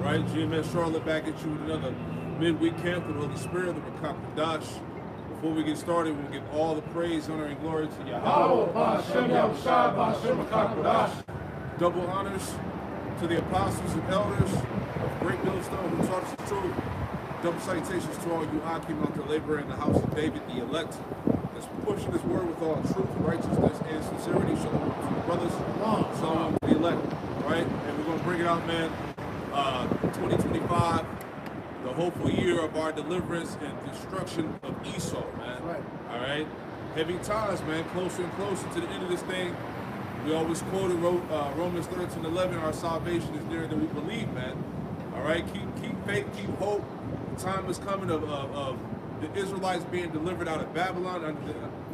right? GMS Charlotte back at you with another midweek camp with the Holy Spirit, the Rakak Kadash. Before we get started, we'll give all the praise, honor, and glory to Yahweh. Double honors to the apostles and elders of Great Millstone who taught us the truth. Double salutations to all you Akim out there laboring in the house of David, the elect, that's pushing this word with all truth, righteousness, and sincerity. Shalom to the brothers, shalom to the elect, right? And we're going to bring it out, man. 2025, the hopeful year of our deliverance and destruction of Esau, man. Right. All right? Heavy times, man, closer and closer to the end of this thing. We always quoted Romans 13:11, our salvation is nearer than we believe, man. All right? Keep faith, keep hope. The time is coming of the Israelites being delivered out of Babylon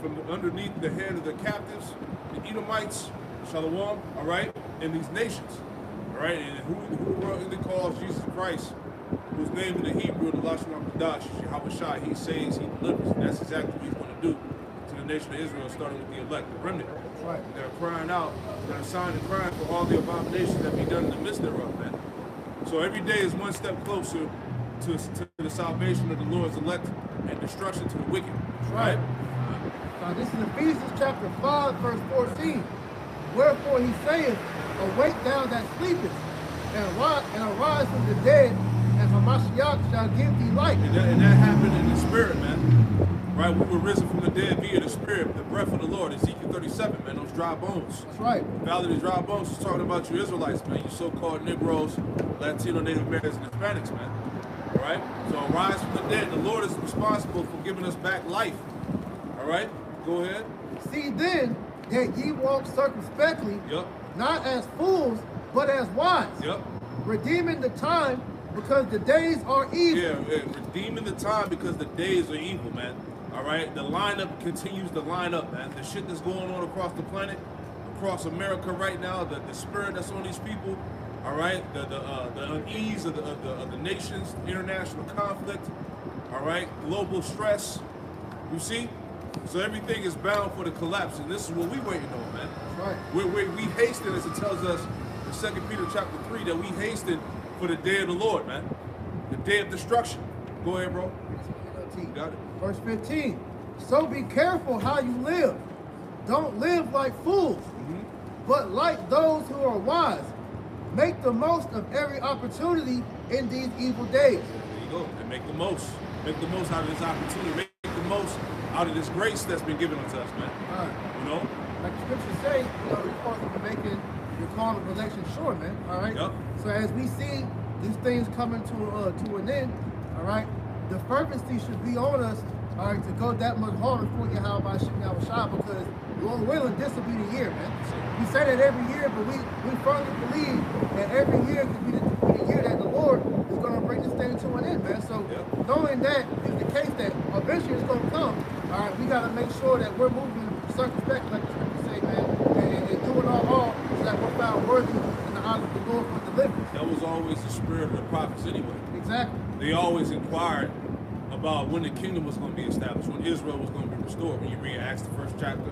from underneath the head of the captives, the Edomites, Shalom, all right, and these nations, all right, and who the world really calls Jesus Christ, whose name in the Hebrew, the Lashon HaKodesh, Yahweh Shai, he saves, he delivers, and that's exactly what he's going to do to the nation of Israel, starting with the elect, the remnant. Right. They're crying out, they're sighing and crying for all the abominations that be done in the midst thereof, man. So every day is one step closer to the salvation of the Lord's elect and destruction to the wicked. Right? Now this is Ephesians chapter 5, verse 14. Wherefore he saith, awake thou that sleepest, and arise from the dead, and Hamashiach shall give thee light. And that happened in the spirit, man. Right? We were risen from the dead via the spirit, the breath of the Lord. Ezekiel 37, man, those dry bones. That's right. The Valley of the Dry Bones is talking about you Israelites, man. You so-called Negroes, Latino, Native Americans, and Hispanics, man. All right? So arise from the dead. The Lord is responsible for giving us back life. All right? Go ahead. See then that ye walk circumspectly, Yep. not as fools, but as wise, Yep. redeeming the time, because the days are evil. Yeah, redeeming the time because the days are evil, man. All right? The lineup continues to line up, man. The shit that's going on across the planet, across America right now, the spirit that's on these people, all right? The unease of the nations, international conflict, all right? Global stress, you see? So everything is bound for the collapse, and this is what we waiting on, man. Right. We hasten, as it tells us in 2 Peter chapter 3, that we hasten for the day of the Lord, man. The day of destruction. Go ahead, bro. You got it. Verse 15. So be careful how you live. Don't live like fools, but like those who are wise. Make the most of every opportunity in these evil days. There you go. And make the most. Make the most out of this opportunity. Make the most out of this grace that's been given unto us, man. All right. You know? Like the scriptures say, you're responsible for making your carnal relation sure, man. All right. Yep. So as we see these things coming to an end, all right, the fervency should be on us, all right, to go that much harder for Yahweh Shai, because Lord willing, this will be the year, man. We say that every year, but we firmly believe that every year could be the year that the Lord is going to bring this thing to an end, man. So knowing that is the case, that eventually it's going to come, all right, we got to make sure that we're moving circumspect, like the scriptures say, man, and doing all so that we're found worthy in the eyes of the Lord for deliverance. That was always the spirit of the prophets anyway. Exactly. They always inquired about when the kingdom was going to be established, when Israel was going to be restored. When you read Acts, the first chapter,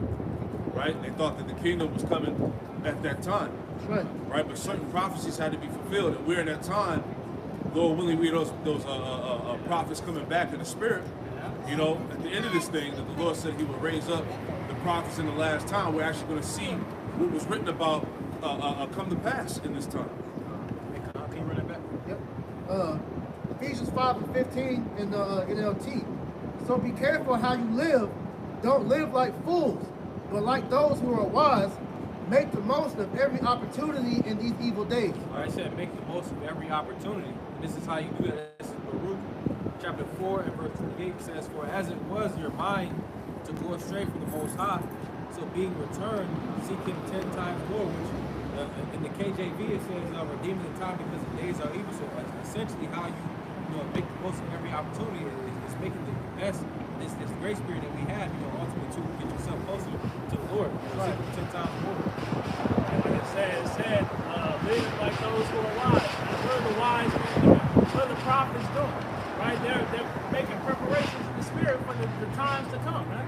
right? They thought that the kingdom was coming at that time. That's right. Right? But certain prophecies had to be fulfilled. And we're in that time, Lord willing, we those prophets coming back in the spirit. You know, at the end of this thing, that the Lord said he would raise up the prophets in the last time. We're actually going to see what was written about come to pass in this time. Can you run that back? Yep. Ephesians 5 and 15 in the NLT. So be careful how you live. Don't live like fools, but like those who are wise. Make the most of every opportunity in these evil days. I said make the most of every opportunity. And this is how you do that. This is Baruch chapter 4 and verse 28 says, for as it was your mind to go astray from the Most High, so being returned, seek him 10 times more, which in the KJV it says, redeeming the time because the days are evil. So essentially how you make the most of every opportunity is making the best. This grace spirit that we have, ultimately to get yourself closer to the Lord. Right. 10 times more. And like it said, live like those who are wise. Now, what are the wise men doing? What are the prophets doing? Right? They're making preparations in the spirit for the times to come, right?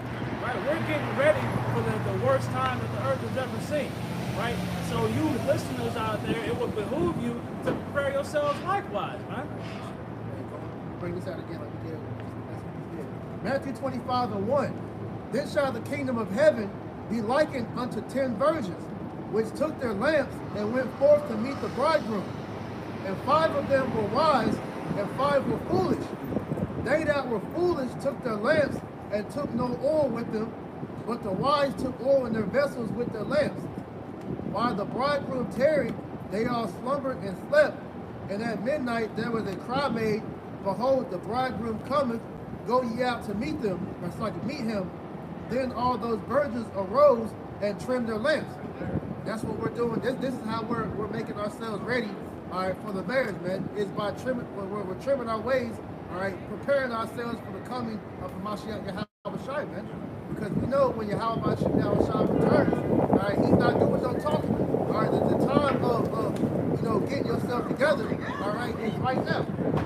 We're getting ready for the worst time that the earth has ever seen. right? So you listeners out there, it would behoove you to prepare yourselves likewise, man. Bring this out again like we did. Matthew 25:1. Then shall the kingdom of heaven be likened unto 10 virgins, which took their lamps and went forth to meet the bridegroom. And 5 of them were wise, and 5 were foolish. They that were foolish took their lamps and took no oil with them, but the wise took oil in their vessels with their lamps. While the bridegroom tarried, they all slumbered and slept. And at midnight there was a cry made, Behold, the bridegroom cometh, go ye out to meet them, or so I can meet him. Then all those virgins arose and trimmed their lamps. That's what we're doing. This is how we're making ourselves ready, all right, for the marriage, man. Is by trimming, we're trimming our ways, all right, preparing ourselves for the coming of Mashiach Yahweh Shai, man. Because we know when Yahweh Shai returns, all right, he's not doing no talking. All right, the time of getting yourself together, all right, is right now.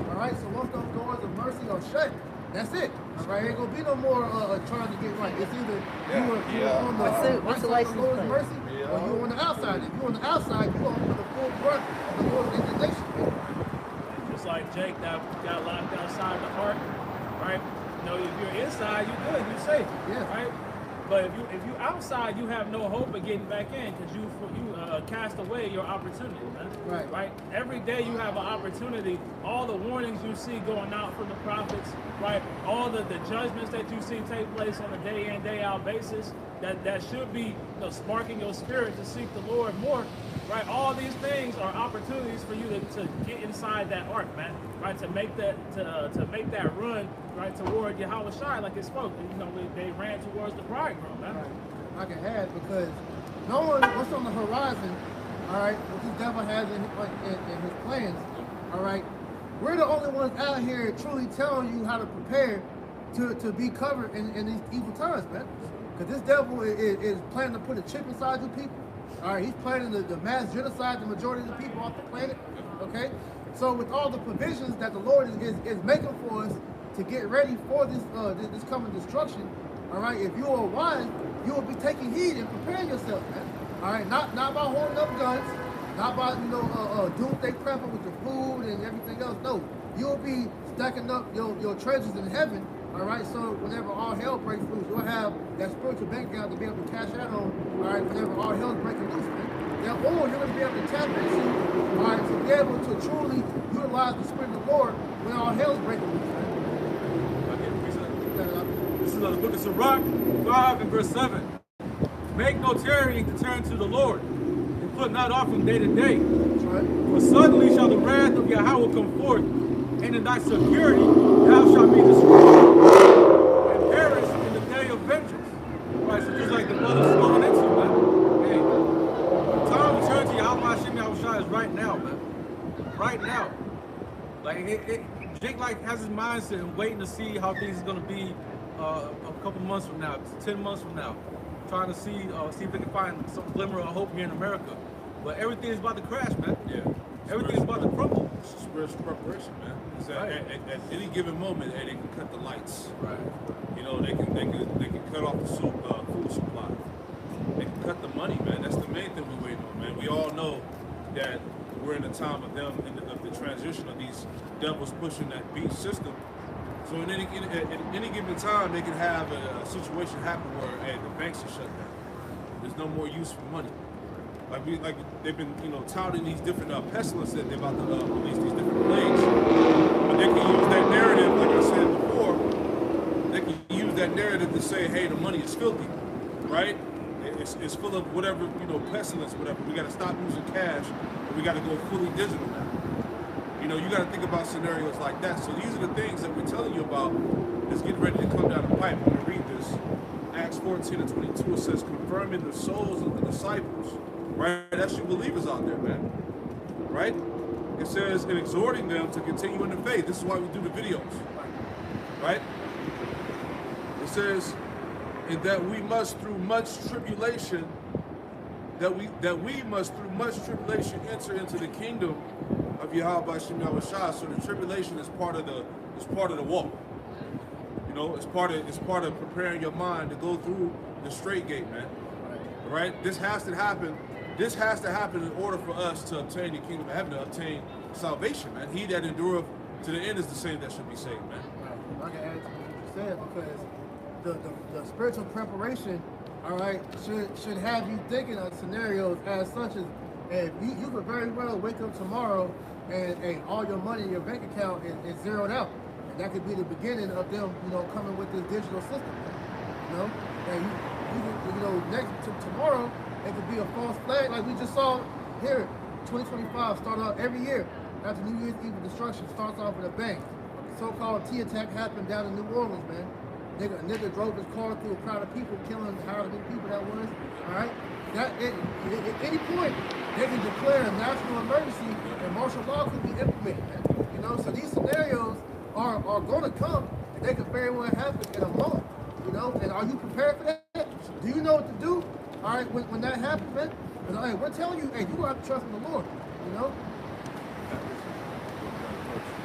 All right, so once those doors of mercy are shut, that's it. All right, ain't gonna be no more trying to get right. It's either you are on the what's the right license side of the Lord's plate? mercy, or you're on the outside. If you're on the outside, you're gonna put the full brunt of the Lord's indignation. Just like Jake that got locked outside the ark, right? You know, if you're inside, you're good, you're safe, Yeah. right? But if you outside, you have no hope of getting back in because you cast away your opportunity, man. Right. Right. Every day you have an opportunity. All the warnings you see going out from the prophets, right? All the judgments that you see take place on a day in, day out basis. That should be sparking your spirit to seek the Lord more, right? All these things are opportunities for you to get inside that ark, man, right? To make that run, right, toward Yahweh Shai, like it spoke. They ran towards the bridegroom, man. I can have because knowing what's on the horizon, all right, what the devil has in his plans, all right, we're the only ones out here truly telling you how to prepare to be covered in these evil times, man. Because this devil is planning to put a chip inside you people. All right, he's planning to mass genocide the majority of the people off the planet. Okay, so with all the provisions that the Lord is making for us to get ready for this coming destruction, all right, if you are wise, you will be taking heed and preparing yourself, man. All right, not by holding up guns, not by doomsday prepping with your food and everything else. No, you'll be stacking up your treasures in heaven. All right, so whenever all hell breaks loose, you'll have that spiritual bank account to be able to cash out on. All right, whenever all hell is breaking loose, man. Or you're going to be able to tap into, all right, to be able to truly utilize the Spirit of the Lord when all hell is breaking loose, man. This is the book of Sirach 5 and verse 7. Make no tarrying to turn to the Lord, and put not off from day to day. That's right. For suddenly shall the wrath of Yahweh come forth, and in thy security thou shalt be destroyed, and perish in the day of vengeance. Right, so just like the brother's going into, man. Hey, the time to turn to Yahweh Hashem Yahushua is right now, man. Right now. Like, Jake has his mindset and waiting to see how things is going to be a couple months from now, 10 months from now. Trying to see if they can find some glimmer of hope here in America. But everything is about to crash, man. Yeah. Everything is about to crumble. It's spiritual preparation, man. It's Right. at any given moment, they can cut the lights. Right. You know, they can cut off the food supply. They can cut the money, man. That's the main thing we're waiting on, man. We all know that we're in the time of them of the transition of these devils pushing that beast system. So at any given time, they can have a situation happen where the banks are shut down. There's no more use for money. Like they've been touting these different pestilences that they're about to release, these different plagues. But they can use that narrative, like I said before. They can use that narrative to say, hey, the money is filthy, right? It's full of whatever pestilence, whatever. We got to stop using cash, and we got to go fully digital now. You got to think about scenarios like that. So these are the things that we're telling you about that's getting ready to come down the pipe. I'm going to read this. Acts 14 and 22, it says, confirming the souls of the disciples. Right? That's you believers out there, man. Right? It says, and exhorting them to continue in the faith. This is why we do the videos. Right? It says, and that we must through much tribulation, enter into the kingdom of Yahweh Hashem Yahushua. So the tribulation is part of the walk. It's part of preparing your mind to go through the straight gate, man. Right? This has to happen this has to happen in order for us to obtain the kingdom of heaven, to obtain salvation, man. He that endureth to the end is the same that should be saved, man. Right. I can add to what you said because the spiritual preparation, all right, should have you thinking of scenarios as such as, and you could very well wake up tomorrow and all your money in your bank account is zeroed out. And that could be the beginning of them, coming with this digital system. And next to tomorrow, it could be a false flag like we just saw here. 2025 start out every year after New Year's Eve destruction starts off with a bang. So-called T attack happened down in New Orleans, man. A nigga drove his car through a crowd of people, killing however many people that was. All right, at any point they can declare a national emergency and martial law could be implemented, man. So these scenarios are going to come, and they could very well happen in a moment. And are you prepared for that? Do you know what to do? All right, when that happens, man. Hey, we're telling you, hey, you have to trust in the Lord.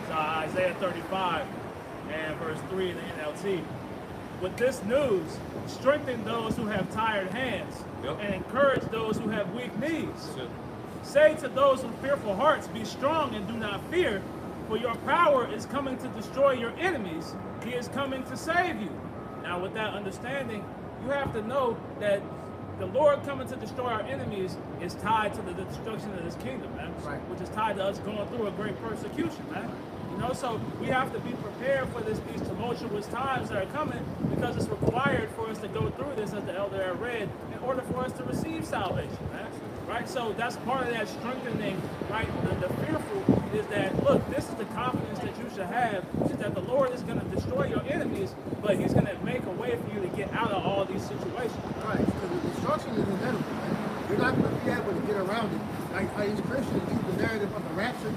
So Isaiah 35 and verse 3 in the NLT. With this news, strengthen those who have tired hands, and encourage those who have weak knees. Say to those with fearful hearts, be strong and do not fear, for your power is coming to destroy your enemies. He is coming to save you. Now, with that understanding, you have to know that the Lord coming to destroy our enemies is tied to the destruction of His kingdom, man. Right. Which is tied to us going through a great persecution, man. So we have to be prepared for these tumultuous times that are coming, because it's required for us to go through this, as the elder had read, in order for us to receive salvation, man. Right? So that's part of that strengthening, right? The fearful is that, look, this is the confidence that you should have, is that the Lord is going to destroy your enemies, but He's going to make a way for you to get out of all these situations. Right, because the destruction is inevitable, man. You're not going to be able to get around it. Like these Christians use the narrative of the rapture.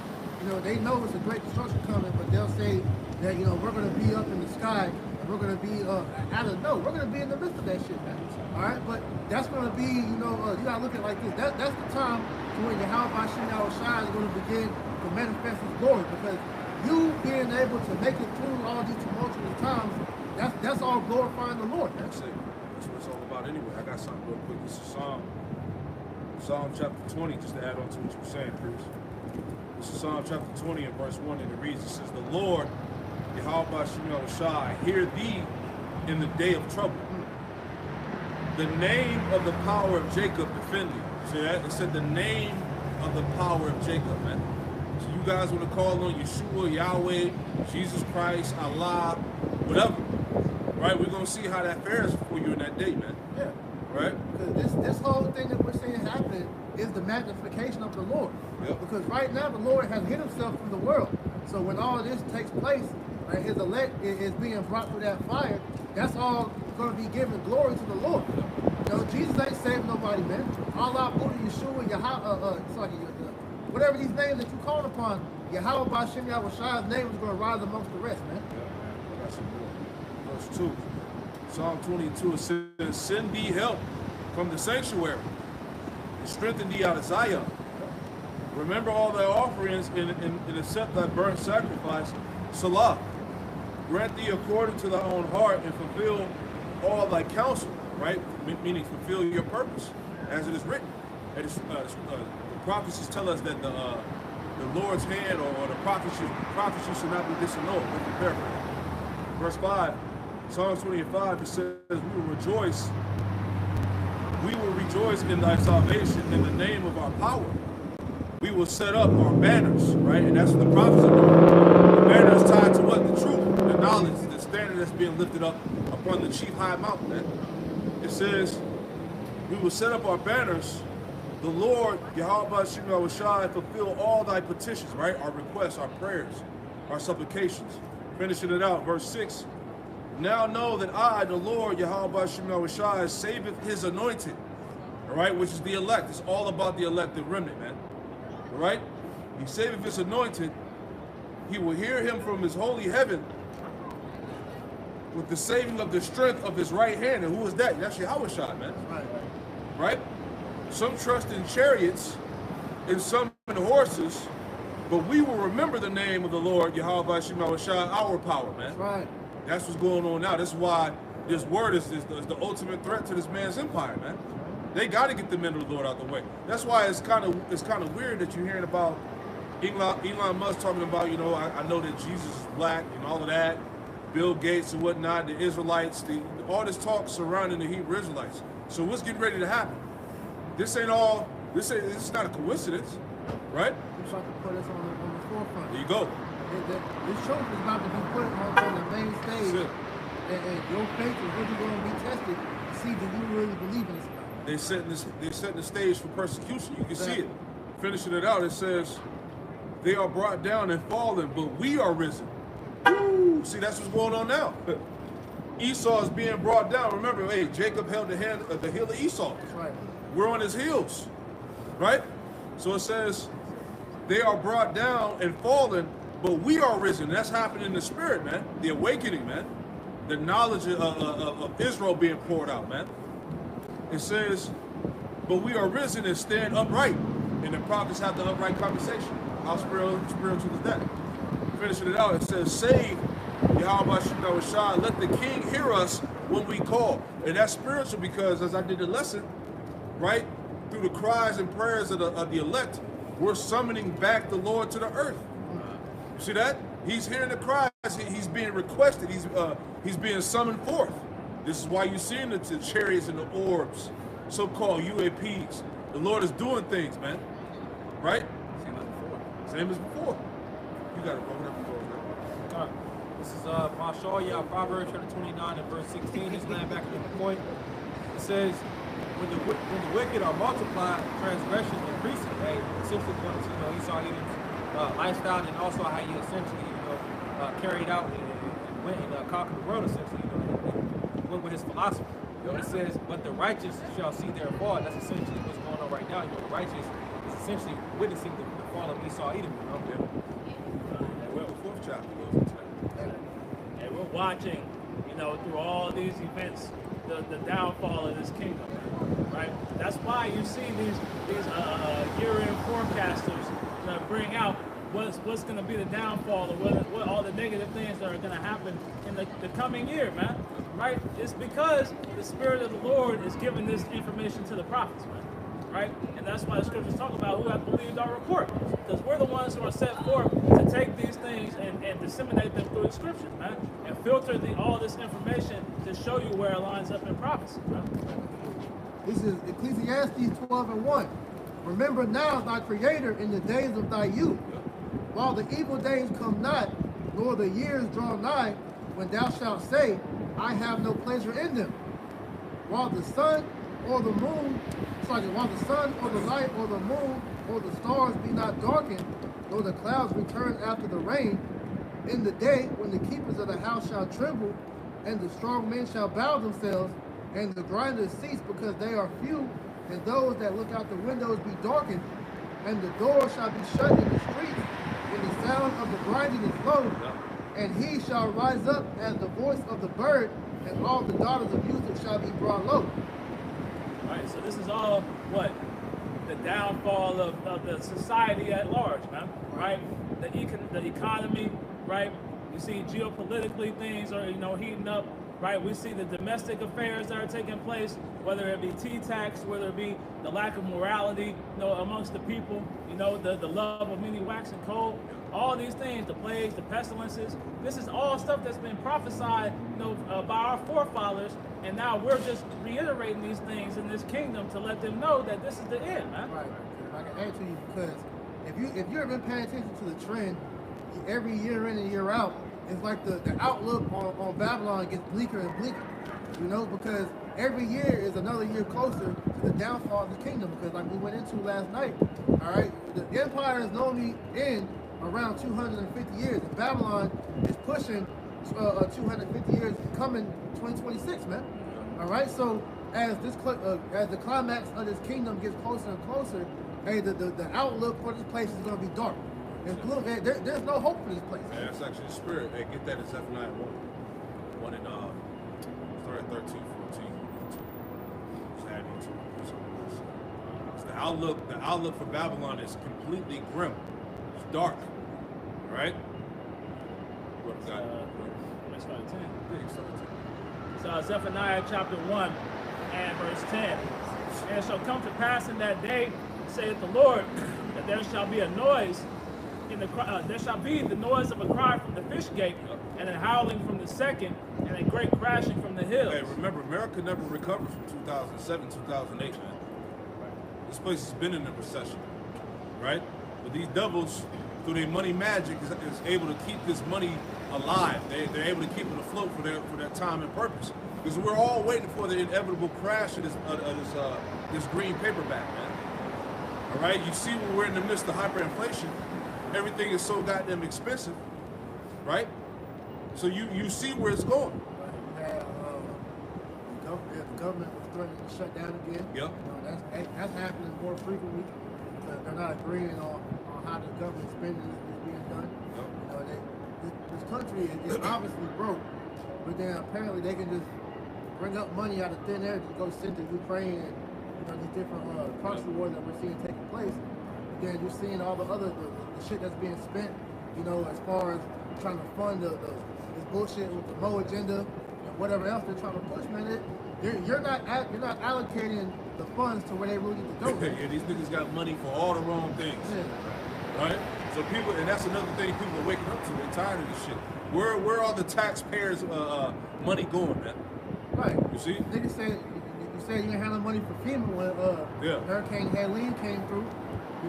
They know it's a great destruction coming, but they'll say that, we're going to be up in the sky, and we're going to be we're going to be in the midst of that shit, man. All right, but that's going to be, you got to look at it like this. That's the time when Yahweh Hashem Shai is going to begin to manifest His glory, because you being able to make it through all these tumultuous times, that's all glorifying the Lord. That's it. That's what it's all about anyway. I got something real quick. This is Psalm chapter 20, just to add on to what you were saying, Chris. This is Psalm chapter 20 and verse 1, and it reads, it says, the Lord, Yahweh Hashem Shai, hear thee in the day of trouble. The name of the power of Jacob defend thee. See that? It said the name of the power of Jacob, man. So you guys want to call on Yeshua, Yahweh, Jesus Christ, Allah, whatever. Right? We're going to see how that fares for you in that day, man. Yeah. Right? Because this whole thing that we're seeing happen is the magnification of the Lord. Yep. Because right now the Lord has hid Himself from the world. So when all this takes place, right, His elect is being brought through that fire, that's all going to be giving glory to the Lord. Jesus ain't saving nobody, man. Allah, Buddha, Yeshua, whatever these names that you call upon, Yahweh B'Shem Yahweh Shai's name is going to rise amongst the rest, man. Yeah. That's more. Verse 2. Psalm 22, it says, send thee help from the sanctuary, and strengthen thee out of Zion. Remember all thy offerings and accept thy burnt sacrifice. Salah. Grant thee according to thy own heart and fulfill all thy counsel, right? Meaning fulfill your purpose, as it is written. The prophecies tell us that the Lord's hand or the prophecy should not be disannulled. Let me paraphrase. Verse 5, Psalms 25, it says, we will rejoice in thy salvation in the name of our power. We will set up our banners, right? And that's what the prophets are doing. The banner is tied to what? The truth, the knowledge, the standard that's being lifted up upon the chief high mountain, man. It says, we will set up our banners. The Lord, Yahweh Hashem Shai, fulfill all thy petitions, right? Our requests, our prayers, our supplications. Finishing it out, verse 6. Now know that I, the Lord, Yahweh Hashem Shai, saveth His anointed, all right? Which is the elect. It's all about the elected remnant, man. All right? He saveth His anointed. He will hear him from His holy heaven with the saving of the strength of His right hand. And who is that? That's Yahweh Shai, man. Right? Some trust in chariots and some in horses, but we will remember the name of the Lord, Yahweh Hashem Shai, our power, man. That's right. That's what's going on now. That's why this word is the ultimate threat to this man's empire, man. They got to get the men of the Lord out the way. That's why it's kind of weird that you're hearing about Elon Musk talking about, you know, I know that Jesus is black and all of that, Bill Gates and whatnot, the Israelites, all this talk surrounding the Hebrew Israelites. So what's getting ready to happen? This is not a coincidence, right? We're trying to put us on the forefront. There you go. This truth is about to be put on the main stage, and your faith is really going to be tested to see do you really believe in this God. They're setting the stage for persecution. You can see it. Finishing it out, it says, they are brought down and fallen, but we are risen. Woo! See, that's what's going on now. Esau is being brought down. Remember, hey, Jacob held the heel of Esau. That's right. We're on his heels, right? So it says, they are brought down and fallen, but we are risen. That's happening in the spirit, man. The awakening, man. The knowledge of Israel being poured out, man. It says, but we are risen and stand upright. And the prophets have the upright conversation. How spiritual is that? Finishing it out, it says, save Yahweh Shah, let the king hear us when we call. And that's spiritual because, as I did the lesson, right, through the cries and prayers of the elect, we're summoning back the Lord to the earth. You see that? He's hearing the cries. He's being requested. He's being summoned forth. This is why you're seeing the chariots and the orbs, so-called UAPs. The Lord is doing things, man. Right? Same as before. You got it, bro. Whatever you go, man. This is Mashal, Proverbs chapter 29 and verse 16. Just laying back to the point. It says, when the wicked are multiplied, transgression increases. Right? Essentially, going to Esau Edom's lifestyle, and also how he essentially carried out and went and conquered the world. Essentially, and went with his philosophy. It says, but the righteous shall see their fall. That's essentially what's going on right now. The righteous is essentially witnessing the fall of Esau Edom. Well, the fourth chapter goes into that. And we're watching, through all these events, the downfall of this kingdom, right? That's why you see these year-end forecasters bring out what's going to be the downfall, or what all the negative things that are going to happen in the coming year, man. Right? It's because the Spirit of the Lord is giving this information to the prophets, man. Right? And that's why the scriptures talk about who have believed our report. Because we're the ones who are set forth to take these things and disseminate them through the scriptures, man. And filter all this information to show you where it lines up in prophecy, man. This is Ecclesiastes 12:1. Remember now thy Creator in the days of thy youth, while the evil days come not, nor the years draw nigh, when thou shalt say, I have no pleasure in them. While the sun or the moon, while the sun or the light or the moon or the stars be not darkened, nor the clouds return after the rain, in the day when the keepers of the house shall tremble, and the strong men shall bow themselves, and the grinders cease because they are few, and those that look out the windows be darkened, and the doors shall be shut in the streets, when the sound of the grinding is low, and he shall rise up as the voice of the bird, and all the daughters of Yusuf shall be brought low. All right, so this is all what? The downfall of the society at large, man, right? The economy, right? You see geopolitically things are, heating up, right? We see the domestic affairs that are taking place, whether it be T-tax, whether it be the lack of morality, amongst the people, the love of many wax and cold. All these things, the plagues, the pestilences, this is all stuff that's been prophesied, by our forefathers, and now we're just reiterating these things in this kingdom to let them know that this is the end, man. Right. I can add to you because if you ever been paying attention to the trend, every year in and year out, it's like the outlook on Babylon gets bleaker and bleaker, because every year is another year closer to the downfall of the kingdom, because like we went into last night, all right, the empire is normally in around 250 years. And Babylon is pushing 250 years, coming 2026, man. All right, so as the climax of this kingdom gets closer and closer, hey, the outlook for this place is going to be dark. It's gloom. There's no hope for this place. Yeah, that's actually the spirit. Hey, get that in Zephaniah 1 and start at 13, 14. Just add into it. So the outlook for Babylon is completely grim. It's dark. All right? What got Let's start at 10. Yeah, start at 10. So Zephaniah chapter 1 and verse 10. And it shall come to pass in that day, saith the Lord, that there shall be a noise in the there shall be the noise of a cry from the fish gate, and a howling from the second, and a great crashing from the hills. Hey, remember, America never recovered from 2007, 2008, man. This place has been in a recession, right? But these devils, through their money magic, is able to keep this money alive. They're able to keep it afloat for their time and purpose. Because we're all waiting for the inevitable crash of this green paperback, man. All right, you see when we're in the midst of hyperinflation, everything is so goddamn expensive, right? So you see where it's going. You had, the government was threatening to shut down again. Yep. You know, that's happening more frequently. They're not agreeing on how the government spending is being done. Yep. You know, this country is obviously broke, but then apparently they can just bring up money out of thin air to go send to Ukraine and these different proxy wars that we're seeing taking place. Again, you're seeing all the other the shit that's being spent, as far as trying to fund this bullshit with the Mo agenda and whatever else they're trying to push, man. You're not allocating the funds to where they really need to go. Yeah, these niggas got money for all the wrong things, right? So people, and that's another thing people are waking up to. They're tired of this shit. Where are the taxpayers' money going, man? Right. You see? Niggas said you said you didn't have no money for FEMA when Hurricane Helene came through.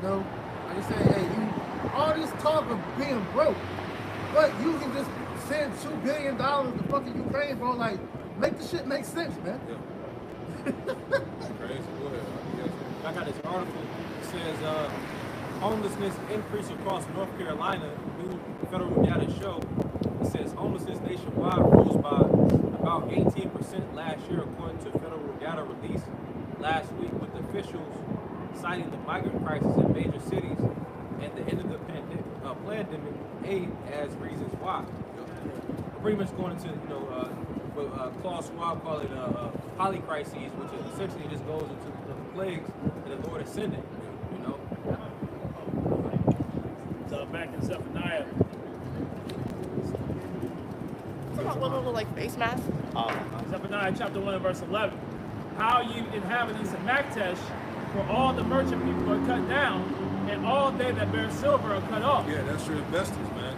I just said, hey, all this talk of being broke, but you can just send $2 billion to fucking Ukraine, bro. Like, make the shit make sense, man. Yeah. Crazy. Go ahead. I got this article. It says homelessness increase across North Carolina. New federal data show. It says homelessness nationwide rose by about 18% last year, according to federal data released last week, with officials citing the migrant crisis in major cities and the end of the pandemic aid as reasons why. Pretty much going into what Klaus Schwab call it polycrises, which is essentially just goes into the plagues that the Lord is sending. So back in Zephaniah. About one little like face mask. Zephaniah chapter 1 and verse 11. How you inhabitants of Maktesh, for all the merchant people are cut down, and all they that bear silver are cut off. Yeah, that's your investors, man.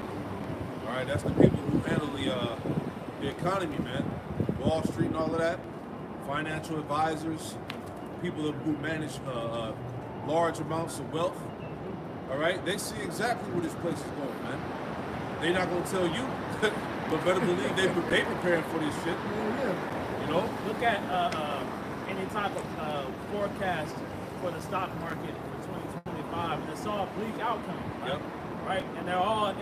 All right, that's the people who handle the economy, man. Wall Street and all of that. Financial advisors, people who manage large amounts of wealth. All right, they see exactly where this place is going, man. They're not gonna tell you, but better believe they preparing for this shit. Yeah. Look at any type of forecast for the stock market for 2025, and it's all bleak outcome, right? Yep. Right? And they're all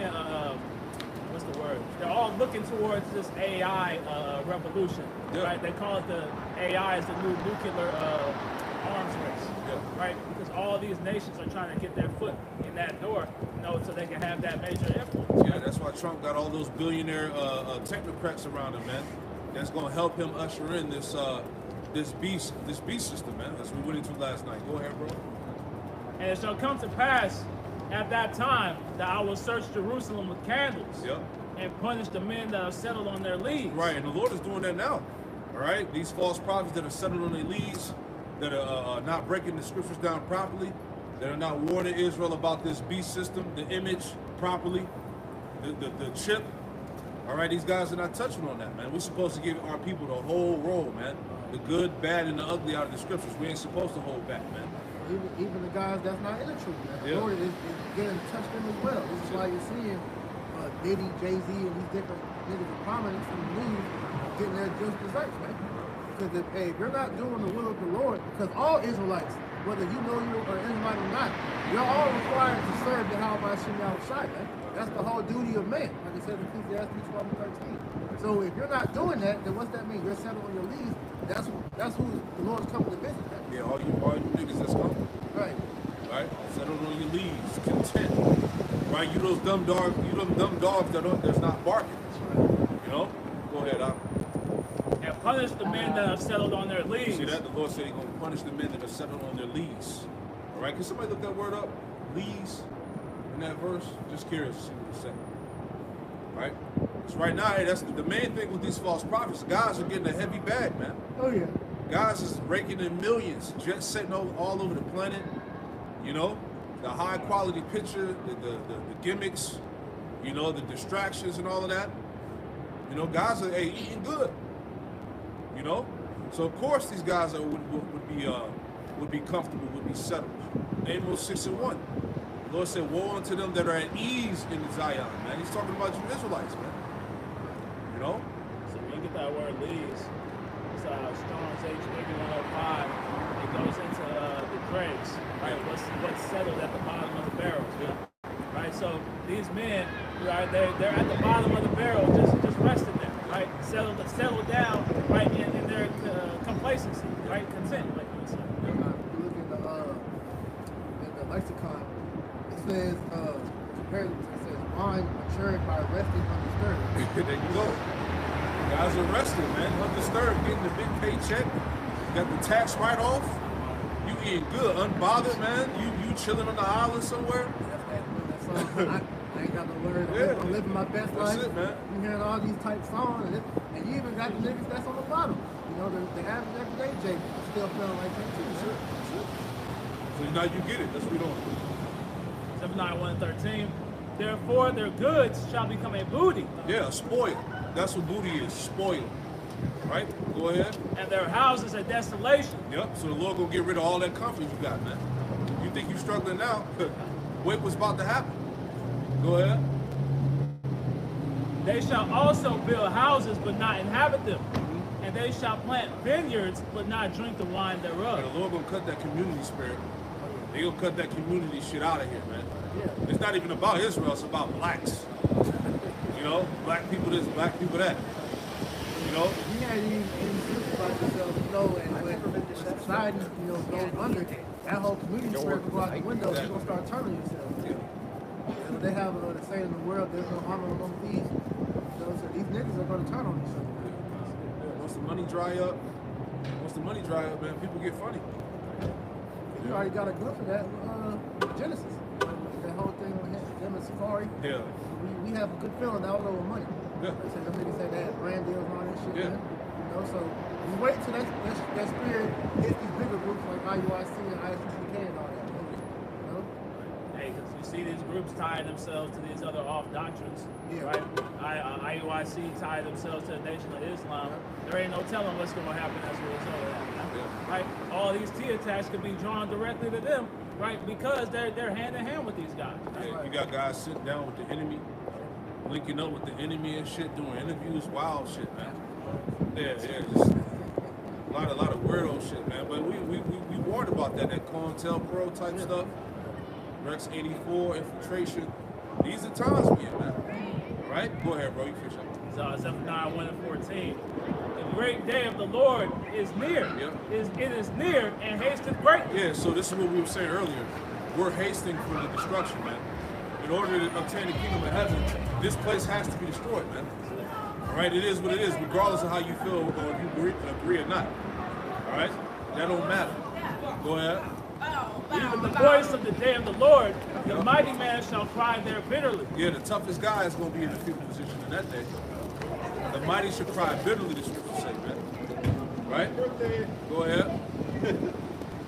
what's the word? They're all looking towards this AI revolution, Yep. right? They call it the AI is the new nuclear arms race, Yep. right? Because all these nations are trying to get their foot in that door, so they can have that major influence. Yeah, that's why Trump got all those billionaire technocrats around him, man. That's gonna help him usher in this beast system, man. That's what we went into last night. Go ahead, bro. And it shall come to pass at that time that I will search Jerusalem with candles, Yep. and punish the men that are settled on their leads. Right, and the Lord is doing that now. All right, these false prophets that are settled on their leads, that are not breaking the scriptures down properly, that are not warning Israel about this beast system, the image properly, the chip. All right, these guys are not touching on that, man. We're supposed to give our people the whole roll, man. The good, bad, and the ugly out of the scriptures. We ain't supposed to hold back, man. Even the guys that's not in the truth, man. The Yeah. Lord is getting to touch them as well. This is why you're seeing Diddy, Jay-Z, and these different niggas of prominence in the news getting their just desserts, man. Because if you're not doing the will of the Lord, because all Israelites, whether you know you're an Israelite or not, you're all required to serve Yahweh Hashem Yahushai, man. That's the whole duty of man, like I said in Ecclesiastes 12 and 13. So if you're not doing that, then what's that mean? You're settled on your leaves. That's who the Lord's coming to visit, man. Yeah, all you niggas that's coming. Right. Right? Settled on your leaves, content. Right? You those dumb dogs that's not barking. Go ahead, And punish the men that are settled on their leads. See that? The Lord said He's going to punish the men that are settled on their leaves. All right? Can somebody look that word up? Leaves in that verse? Just curious to see what it's saying. Right? So right now, hey, that's the main thing with these false prophets. Guys are getting a heavy bag, man. Oh, yeah. Guys is raking in millions, jet setting all over the planet. You know, the high quality picture, the gimmicks, you know, the distractions and all of that. You know, guys are eating good. You know, so of course these guys would be comfortable, would be settled. Amos 6:1. The Lord said, "Woe unto them that are at ease in Zion." Man, He's talking about you Israelites, man. You know. So when you get that word leads, it's Strong's H 105. It goes into the dregs, right? What's settled at the bottom of the barrel, right? So these men, right? They're at the bottom of the barrel, just resting there, right? Settled down, right? In their complacency, right? Content, like you said. If you look in the lexicon, it says, it says, mind matured by resting undisturbed. There you go. Guys are resting, man. Undisturbed, getting the big paycheck. Got the tax write-off. You eating good, unbothered, man. You chilling on the island somewhere. I ain't got no worries. Yeah. I'm living my best That's life. it, man. You hearing all these type songs, and you even got the niggas that's on the bottom. You know, the average everyday J still feeling like that too. That's it. That's it. So now you get it. That's what we're doing. 791:13. Therefore, their goods shall become a booty, Yeah, spoil. That's what booty is. Spoil. Right? Go ahead. and their houses a desolation. Yep. So the Lord gonna get rid of all that comfort you got, man. You think you're struggling now? Wait, what's about to happen? Go ahead. They shall also build houses, but not inhabit them. And they shall plant vineyards, but not drink the wine And thereof. the Lord gonna cut that community spirit. They gonna cut that community shit out of here, man. Yeah. It's not even about Israel. It's about blacks. You know, black people this, black people that. You know. You had even think about yourself, you know, and when society, you know, goes under, that whole community spirit will go out the window. You're gonna start turning yourself. Yeah. And they have the saying in the world, there's no honor among thieves. You know, so these niggas are gonna turn on each other. Once the money dry up, man, people get funny. You already got a good for that Genesis. That whole thing with them and Safari. Yeah. We have a good feeling that was over money. Yeah. They said them niggas said they had brand deals and all that shit. Yeah. Man. You know, so we wait till that spirit hits these bigger groups like IUIC and ISUPK and all that. You know? Hey, because you see these groups tie themselves to these other off doctrines, Yeah. right? IUIC tie themselves to the Nation of Islam. There ain't no telling what's going to happen as a result of that, right? All these T attacks could be drawn directly to them, right? Because they're hand in hand with these guys. Right? Yeah, you got guys sitting down with the enemy, linking up with the enemy and shit, doing interviews, wild shit, man. Yeah, just a lot of weirdo shit, man. But we warned about that COINTELPRO type stuff, Rex 84 infiltration. These are times we in, man. All right, go ahead, bro. You fish up. So 7:9:1-14. The great day of the Lord is near. Yep. It is near and hasteth greatly. Yeah, so this is what we were saying earlier. We're hasting for the destruction, man. In order to obtain the kingdom of heaven, this place has to be destroyed, man. All right, it is what it is, regardless of how you feel or if you agree or not. All right, that don't matter. Go ahead. Even the voice of the day of the Lord, the mighty man shall cry there bitterly. Yeah, the toughest guy is going to be in the fetal position in that day. The mighty should cry bitterly, the scripture say, man. Right? Go ahead.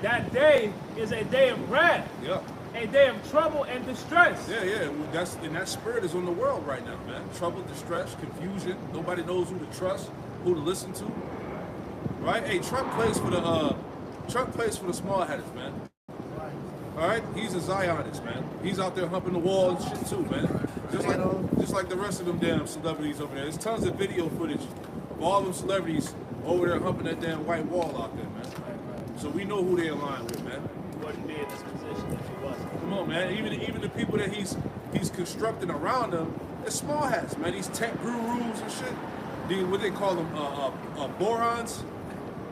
That day is a day of wrath, Yeah. a day of trouble and distress. Yeah. Well, and that spirit is on the world right now, man. Trouble, distress, confusion. Nobody knows who to trust, who to listen to. Right? Hey, Trump plays for the small headers, man. All right, he's a Zionist, man. He's out there humping the wall and shit too, man. Just like the rest of them damn celebrities over there. There's tons of video footage of all them celebrities over there humping that damn white wall out there, man. So we know who they're in line with, man. He wouldn't be in this position if he wasn't. Come on, man. Even the people that he's constructing around them, they're small hats, man. These tech gurus and shit. What they call them, borons,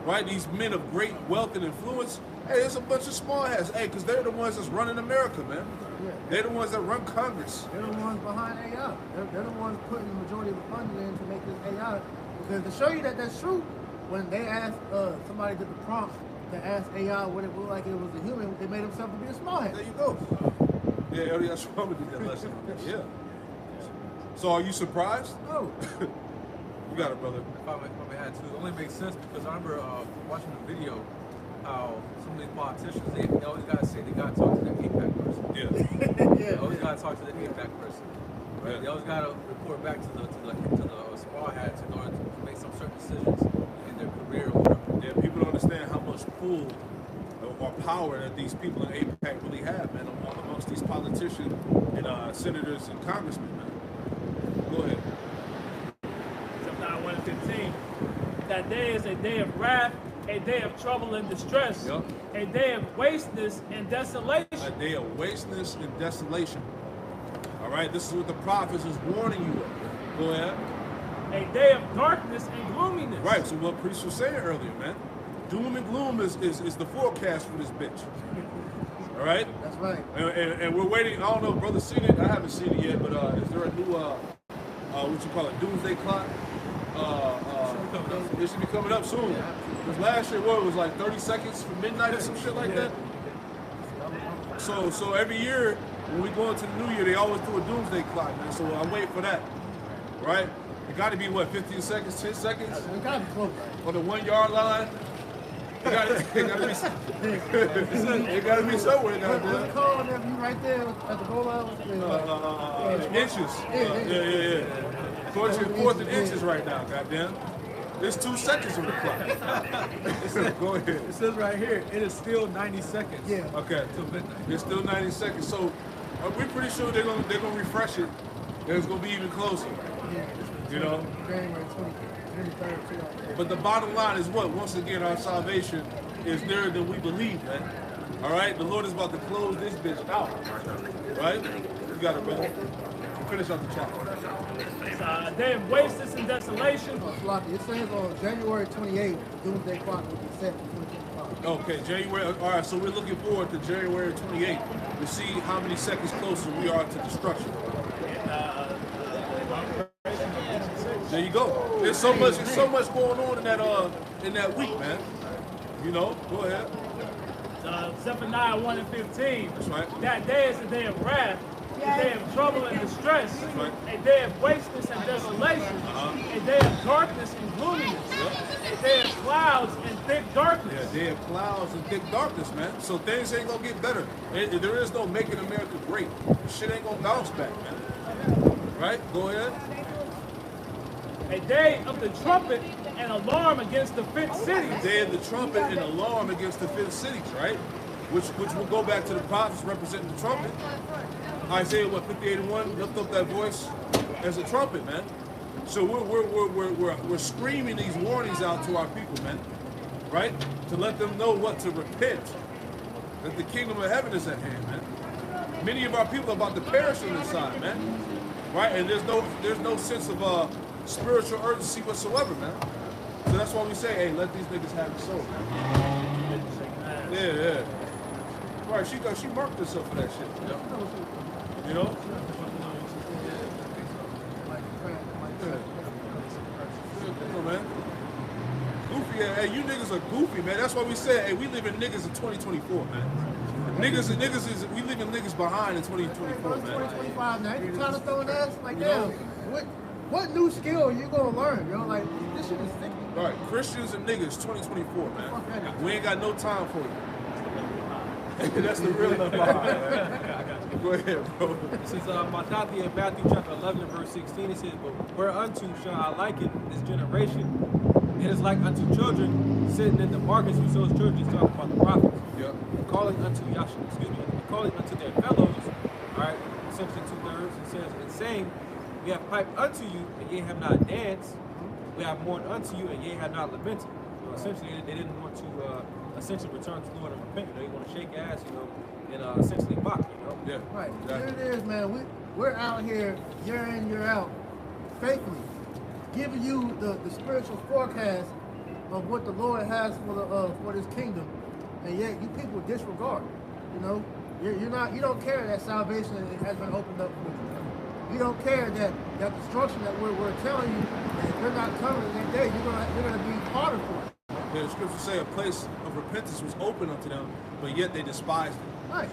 right? These men of great wealth and influence. Hey, there's a bunch of small hats. Hey, because they're the ones that's running America, man. Yeah. They're the ones that run Congress. They're the ones behind AI. They're the ones putting the majority of the funding in to make this AI. Because to show you that that's true, when they asked somebody did the prompt to ask AI what it looked like it was a human, they made himself to be a small hat. There you go. Yeah, Elias Rama did that lesson. Yeah. So are you surprised? No. You got it, brother. If I may add to it, only makes sense because I remember watching the video how some of these politicians, they always got to say they got to talk to their APAC person. Yeah. They always got to talk to the APAC person. Right? Yeah. They always got to report back to the squad heads in order to make some certain decisions in their career or whatever. Yeah, people don't understand how much pull or power that these people in APAC really have, man, amongst these politicians and senators and congressmen, man. Go ahead. Zephaniah 1:15. That day is a day of wrath, a day of trouble and distress, Yep. a day of wasteness and desolation. A day of wasteness and desolation. All right, this is what the prophets is warning you of. Go ahead. A day of darkness and gloominess. Right, so what Priest was saying earlier, man. Doom and gloom is the forecast for this bitch. All right? That's right. And we're waiting. I don't know if brother seen it. I haven't seen it yet, but is there a new, what you call it, doomsday clock? It should be coming up soon. Because last year, what, it was like 30 seconds from midnight or some shit like that? So every year, when we go into the new year, they always do a doomsday clock, man. So I'm waiting for that, right? It got to be, what, 15 seconds, 10 seconds? We gotta be close. On the 1 yard line? It gotta be, it gotta be somewhere. It gotta What's be. it called? You right there at the goal line? Inches. Yeah. Towards your fourth and inches right now, goddamn. There's 2 seconds on the clock. Go ahead. It says right here, it is still 90 seconds. Yeah. Okay. Till midnight. There's still 90 seconds. So we're pretty sure they're gonna refresh it. And it's gonna be even closer. You know? January 23rd, 2000. But the bottom line is what? Once again, our salvation is nearer than we believe, man. All right? The Lord is about to close this bitch out. Right? You got it, brother. Finish out the chapter. It's a day of wasteness and desolation. Sloppy. It says on January 28th, the doomsday clock will be set for 2025. Okay, January. All right, so we're looking forward to January 28th to see how many seconds closer we are to destruction. There you go. There's so much going on in that week, man. You know, go ahead. Zephaniah 1:15. That's right. That day is a day of wrath, a day of trouble and distress, right. a day of wasteness and desolation, a day of darkness and gloominess, a day of clouds and thick darkness. Yeah, day of clouds and thick darkness, man. So things ain't gonna get better. There is no making America great. Shit ain't gonna bounce back, man. Right? Go ahead. A day of the trumpet and alarm against the fifth cities. Day of the trumpet and alarm against the fifth cities, right? Which will go back to the prophets representing the trumpet. Isaiah 58:1, lift up that voice as a trumpet, man. So we're screaming these warnings out to our people, man, right? To let them know what to repent, that the kingdom of heaven is at hand, man. Many of our people are about to perish on this side, man, right? And there's no sense of spiritual urgency whatsoever, man. So that's why we say, hey, let these niggas have the soul, man. Yeah. Right, she marked herself for that shit. You know? Come on, man. Goofy, hey, you niggas are goofy, man. That's why we say, hey, we live in niggas in 2024, man. We leaving niggas behind in 2024, It's man. 2025 now. You trying to throw an ass? Like, damn, what new skill are you gonna learn, yo? Like, this shit is sticky. All right, Christians and niggas, 2024, man. We ain't got no time for you. That's the real number. Go ahead, bro. This is Matthew chapter 11 and verse 16. It says, "But whereunto shall I liken this generation? It is like unto children sitting in the markets who sows children." He's talking about the prophets. Yep. Calling unto calling unto their fellows, all right, essentially 2/3. It says, and saying, "We have piped unto you, and ye have not danced. We have mourned unto you, and ye have not lamented." So essentially, they didn't want to essentially return to the Lord and repent. You know, they want to shake ass, you know, and essentially mock, you know. Yeah. Right. Exactly. Here it is, man. We're out here year in, year out, faithfully giving you the spiritual forecast of what the Lord has for this kingdom, and yet you people disregard. You know, you don't care that salvation has been opened up for you. You don't care that destruction that we're telling you that you're not coming that day. You're gonna be harder for it. Yeah, the scriptures say a place of repentance was open unto them, but yet they despised it. Right.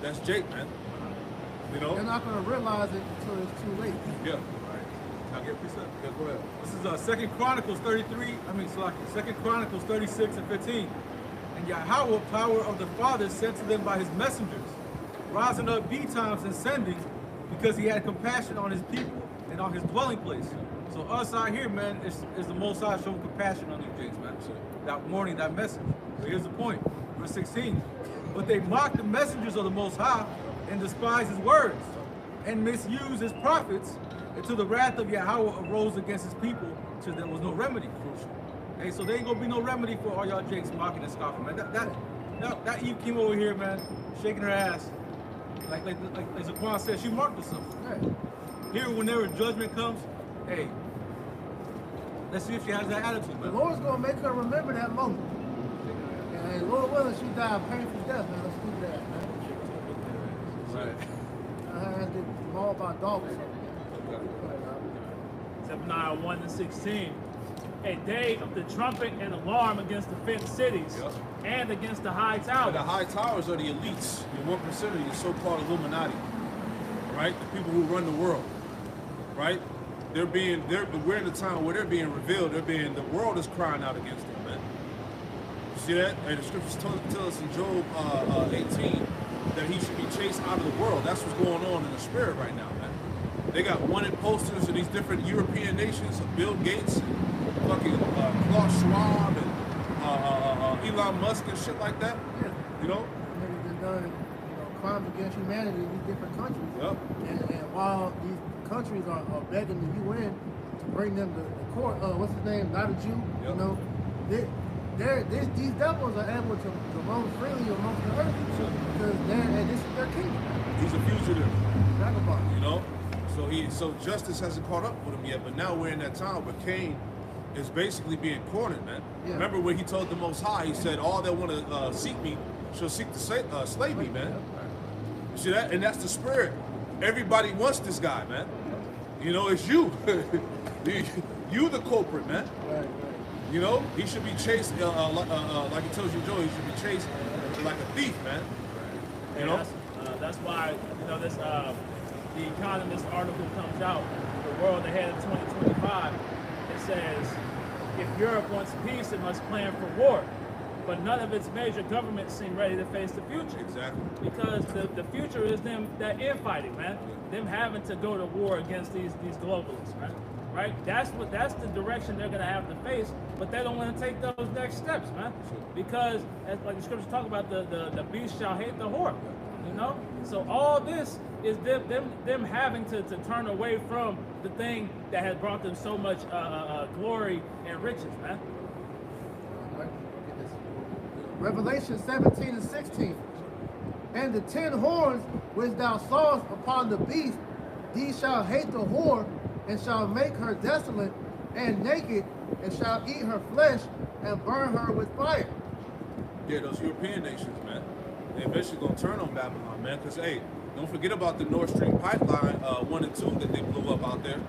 That's Jake, man. You know? They're not gonna realize it until it's too late. Yeah. I'll get precept. Yeah, go ahead. This is Second Chronicles 36 and 15. And Yahweh, power of the Father, said to them by his messengers, rising up betimes and sending, because he had compassion on his people and on his dwelling place. So us out here, man, is the Most High showing compassion on you, James, man. That warning, that message. So here's the point. Verse 16. But they mocked the messengers of the Most High and despised his words and misused his prophets until the wrath of Yahweh arose against his people till there was no remedy. Hey, so there ain't gonna be no remedy for all y'all jakes mocking and scoffing, man. That Eve came over here, man, shaking her ass. Like Zaquan said, she marked herself. Right. Here, whenever judgment comes, hey, let's see if she has that attitude, The man. Lord's gonna make her remember that moment. And Lord willing, she died a painful death, man. Let's do that, man. Right. I had to get mauled by dogs. Zephaniah 1 and 16. A day of the trumpet and alarm against the fenced cities and against the high And towers. the high towers are the elites, your 1%, your so-called Illuminati, right? The people who run the world, right? We're in the time where they're being revealed. The world is crying out against them, man. You see that? And the scriptures tell us in Job 18 that he should be chased out of the world. That's what's going on in the spirit right now, man. They got wanted posters in these different European nations of Bill Gates and fucking Klaus Schwab and Elon Musk and shit like that. Yeah. You know? Niggas that done, crimes against humanity in these different countries. Yep. And while these countries are begging the UN to bring them to court, what's his name? Not a Jew. Yep. You know, these devils are able to roam freely amongst the earth because this is their kingdom. He's a fugitive. Vagabond. You know, so justice hasn't caught up with him yet. But now we're in that time where Cain is basically being cornered, man. Yeah. Remember when he told the Most High, he said, "All that want to seek me shall seek to slay me, man." You see that? And that's the spirit. Everybody wants this guy, man. You know, it's you. You the culprit, man. Right. You know, he should be chased like he tells you, Joe. He should be chased like a thief, man. You know. That's why this the Economist article comes out, the world ahead of 2025. It says, if Europe wants peace, it must plan for war. But none of its major governments seem ready to face the future. Exactly. Because the future is that infighting, man. Them having to go to war against these globalists, man. Right? That's the direction they're gonna have to face, but they don't want to take those next steps, man. Because as like the scriptures talk about, the beast shall hate the whore. You know? So all this is them having to turn away from the thing that has brought them so much glory and riches, man. Revelation 17 and 16. And the 10 horns which thou sawest upon the beast, these shall hate the whore, and shall make her desolate and naked, and shall eat her flesh, and burn her with fire. Yeah, those European nations, man. They eventually gonna turn on Babylon, man. Cause hey, don't forget about the Nord Stream pipeline 1 and 2 that they blew up out there.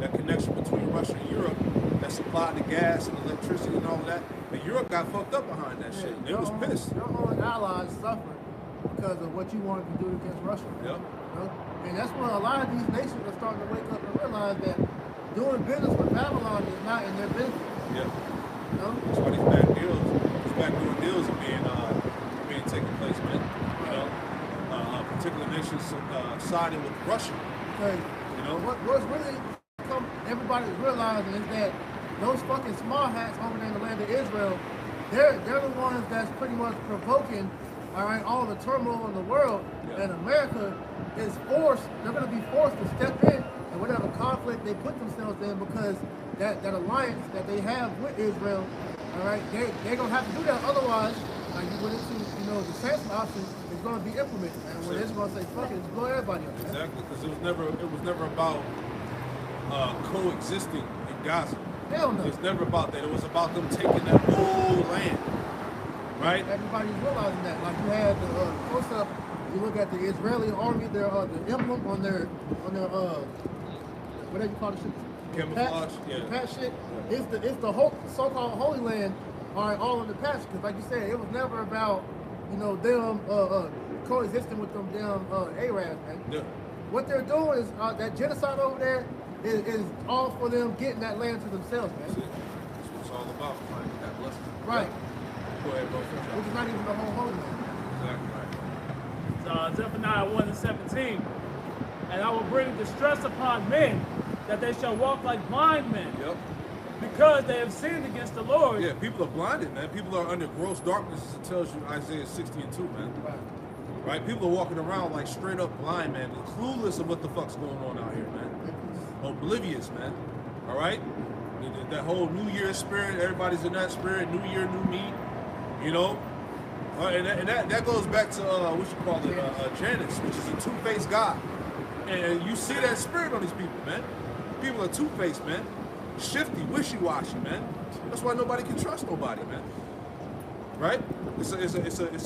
That connection between Russia and Europe that supplied the gas and electricity and all of that. And Europe got fucked up behind that shit. They was pissed. Your own allies suffered because of what you wanted to do against Russia. Yep. You know? And that's when a lot of these nations are starting to wake up and realize that doing business with Babylon is not in their business. Yeah. You know? That's why these backdoor deals are being taking place, man. You know, particular nations siding with Russia. Because what's really everybody's realizing is that those fucking small hats over there in the land of Israel, they're the ones that's pretty much provoking, all the turmoil in the world. Yeah. And America is they're going to be forced to step in whatever conflict they put themselves in, because that alliance that they have with Israel, they're going to have to do that. Otherwise, like you went into, the sanctions option is going to be implemented. And when Israel say, fuck it, just blow everybody up. Exactly, because it was never about coexisting in Gaza. Hell no. It was never about that. It was about them taking that whole land, right? Everybody's realizing that. Like you had the close up. You look at the Israeli army, the emblem on their whatever you call the shit. Camouflage, The patch shit. It's the whole so-called Holy Land. All in the patch. Because like you said, it was never about them coexisting with them damn Arabs, man. Yeah. what they're doing is that genocide over there is all for them getting that land to themselves, That's man. it. That's what it's all about, trying to get that blessing. Right. Go ahead, bro. Finish Which up. is not even the whole holy land. Exactly right. Zephaniah 1 and 17. And I will bring distress upon men, that they shall walk like blind men, Yep. because they have sinned against the Lord. Yeah, people are blinded, man. People are under gross darkness, as it tells you in Isaiah 60 and 2, man. Right. Right? People are walking around like straight up blind, man. They're clueless of what the fuck's going on out here, man. Oblivious, man. All right? That whole New Year spirit, everybody's in that spirit. New Year, new me. You know? And that goes back to, what you call it, Janus, which is a two-faced God. And you see that spirit on these people, man. People are two-faced, man. Shifty, wishy-washy, man. That's why nobody can trust nobody, man. Right? It's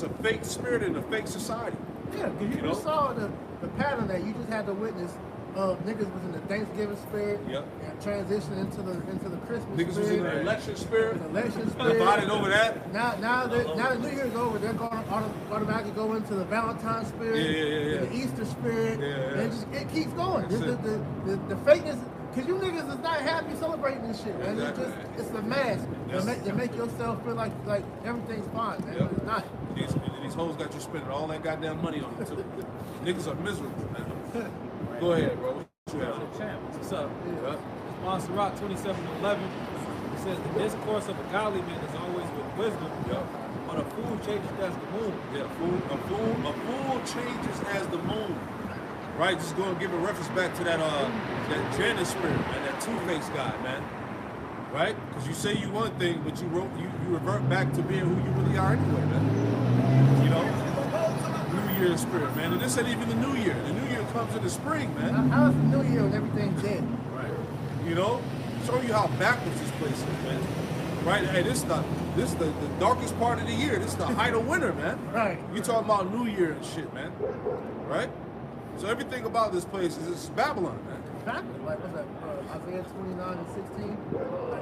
a fake spirit in a fake society. Yeah, because you just saw the pattern that you just had to witness. Niggas was in the Thanksgiving spirit. Yep. And transitioned into the Christmas Niggas spirit. was in the election spirit. The election spirit. Divided over that. Now the New Year's over, they're going to automatically go into the Valentine's spirit. Yeah. And the Easter spirit. Yeah. And it keeps going. That's The fakeness, because you niggas is not happy celebrating this shit, man. Exactly. It's a mask Yes. to make yourself feel like everything's fine, man. Yep. But it's not. These hoes got you spending all that goddamn money on it too. Niggas are miserable, man. Go ahead, bro. What you have? Champ, what's up? Yeah. Montserrat 27:11. It says the discourse of a godly man is always with wisdom, Yeah. but a fool changes as the moon. Yeah, a fool changes as the moon. Right, just going to give a reference back to that Janus spirit, man, that two-faced guy, man. Right? Because you say you one thing, but you revert back to being who you really are anyway, man. You know? New Year's spirit, man. And this ain't even the New Year. The New Year comes in the spring, man. How's the New Year when everything's dead? Right. You know? Showing you how backwards this place is, man. Right? Hey, this is the darkest part of the year. This is the height of winter, man. Right. You talking about New Year and shit, man. Right? So everything about this place is Babylon, man. Exactly. Like, what's that? Isaiah 29 and 16.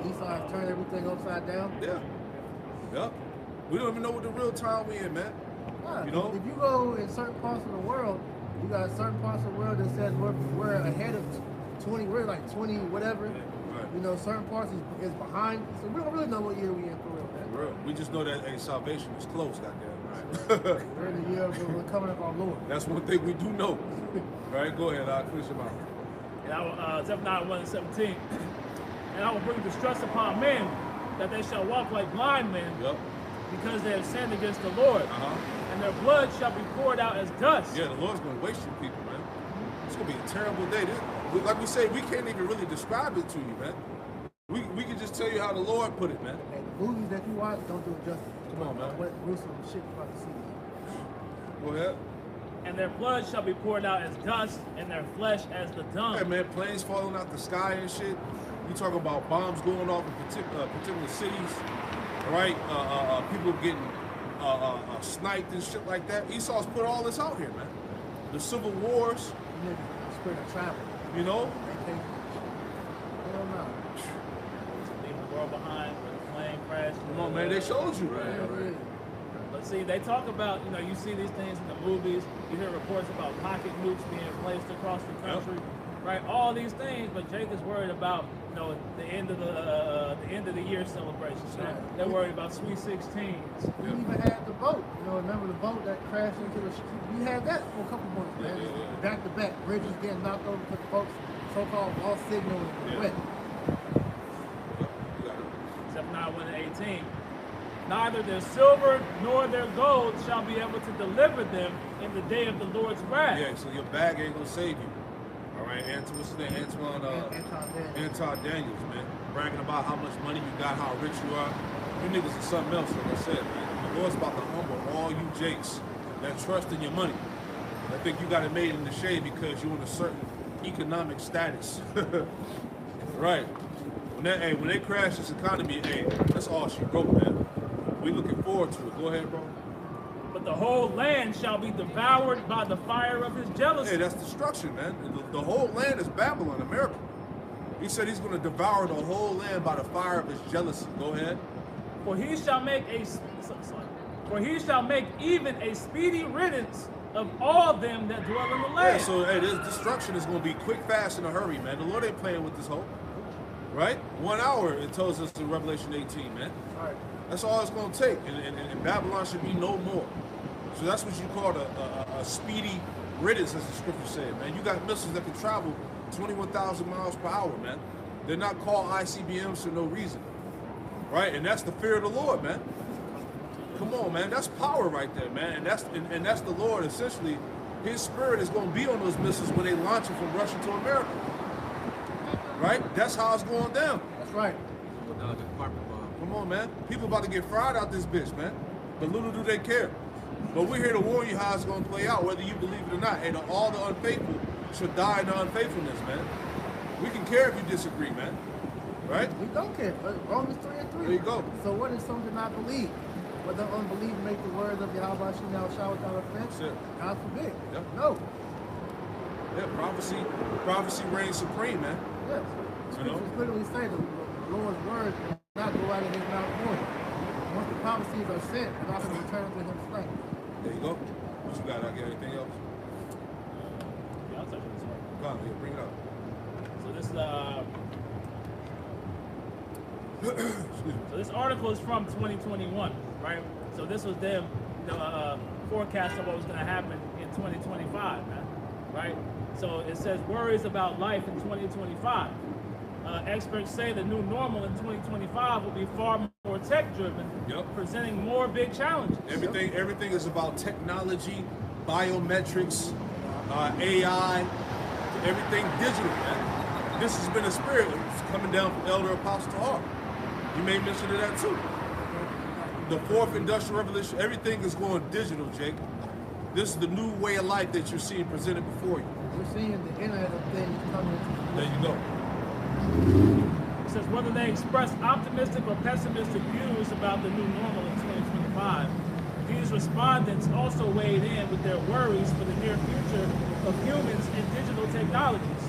Esau has turned everything upside down. Yeah. Yep. We don't even know what the real time we in, man. Yeah, You know? if you go in certain parts of the world, you got certain parts of the world that says we're ahead of 20, we're like 20 whatever. Right. You know, certain parts is behind. So we don't really know what year we in for real, man. For real. We just know that salvation is close, goddamn. We're in the year of the coming of our Lord. That's one thing we do know. Right? Go ahead, I'll finish him out. And Zephaniah 1 and 17. And I will bring distress upon men, that they shall walk like blind men, Yep. because they have sinned against the Lord. And their blood shall be poured out as dust. Yeah, the Lord's gonna waste you people, man. It's gonna be a terrible day. Like we say, we can't even really describe it to you, man. We can just tell you how the Lord put it, man. And the movies that you watch don't do it justice. Come on, man. What gruesome shit you about to see. Go ahead. And their blood shall be poured out as dust, and their flesh as the dung. Hey, man, planes falling out the sky and shit. You talking about bombs going off in particular cities, all right? People getting sniped and shit like that. Esau's put all this out here, man. The civil wars, You niggas, the spirit of travel. you know. They can't. Hell no. Leave the world behind when the plane crashed. Come on, man, they showed you, Yeah, man. yeah. But see, they talk about, you see these things in the movies. You hear reports about pocket nukes being placed across the country, right? All these things, but Jake is worried about, the end of the year celebrations. Right. They're worried about Sweet 16s. We even had the boat. Remember the boat that crashed into the street? We had that for a couple months, man. Yeah. Back to back, bridges getting knocked over because the folks so-called lost signal and Yeah. wet. You got it. Zephaniah 1 and 18. Neither their silver nor their gold shall be able to deliver them in the day of the Lord's wrath. Yeah, so your bag ain't gonna save you. All right, what's his name? Anton Daniels, man. Bragging about how much money you got, how rich you are. You niggas is something else, like I said, man. The Lord's about to humble all you jakes that trust in your money. I think you got it made in the shade because you're in a certain economic status. Right. When they crash this economy, that's all she wrote, man. We looking forward to it. Go ahead, bro. But the whole land shall be devoured by the fire of his jealousy. Hey, that's destruction, man. The whole land is Babylon, America. He said he's going to devour the whole land by the fire of his jealousy. Go ahead. For he shall make even a speedy riddance of all them that dwell in the Yeah, land. so hey, this destruction is going to be quick, fast, in a hurry, man. The Lord ain't playing with this hope, right? 1 hour, it tells us in Revelation 18, man. All right. That's all it's going to take, and Babylon should be no more. So that's what you call a speedy riddance, as the scripture said, man. You got missiles that can travel 21,000 miles per hour, man. They're not called ICBMs for no reason, right? And that's the fear of the Lord, man. Come on, man. That's power right there, man. And that's the Lord, essentially. His spirit is going to be on those missiles when they launch them from Russia to America, right? That's how it's going down. That's right. Like a carpet bomb. Come on, man. People about to get fried out this bitch, man. But little do they care. But we're here to warn you how it's going to play out, whether you believe it or not. And all the unfaithful should die in the unfaithfulness, man. We can care if you disagree, man. Right? We don't care. Romans 3:3. There you go. So what if some do not believe? Whether unbelief make the words of Yahweh Shemel Shah without offense? That's it. God forbid. Yep. No. Yeah, prophecy reigns supreme, man. Yes. You know? Scriptures literally say the Lord's word will not go out of his mouth void. Once the prophecies are sent, they're not going to return to him strength. There you go. What you got? I got anything else? Yeah, I'll touch on this one. Come on, bring it up. So this Excuse me. so this article is from 2021, right? So this was them forecast of what was going to happen in 2025, man, right? So it says worries about life in 2025. Experts say the new normal in 2025 will be far more tech-driven, Yep. presenting more big challenges. Everything is about technology, biometrics, AI, everything digital, man. This has been a spirit coming down from Elder Apostle Hart. You made mention of that too. The fourth industrial revolution, everything is going digital, Jake. This is the new way of life that you're seeing presented before you. We're seeing the Internet of Things coming into There you go. It says whether they express optimistic or pessimistic views about the new normal in 2025, these respondents also weighed in with their worries for the near future of humans and digital technologies.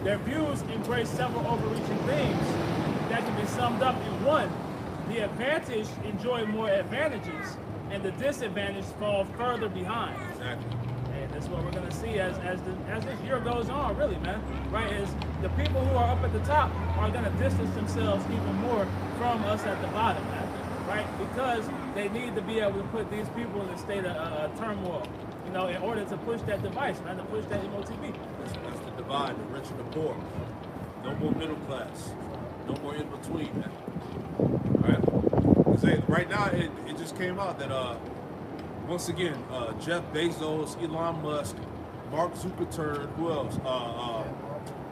Their views embrace several overreaching themes that can be summed up in one: the advantage enjoy more advantages, and the disadvantage fall further behind. Exactly. And that's what we're gonna see as this year goes on, really, man. Right? Is the people who are up at the top are gonna distance themselves even more from us at the bottom, man. Right? Because they need to be able to put these people in a state of turmoil, you know, in order to push that device, man, to push that MOTB. That's the divide, the rich and the poor. No more middle class. No more in between, man. All right? 'Cause, hey, right now, it just came out that, once again, Jeff Bezos, Elon Musk, Mark Zuckerberg, who else?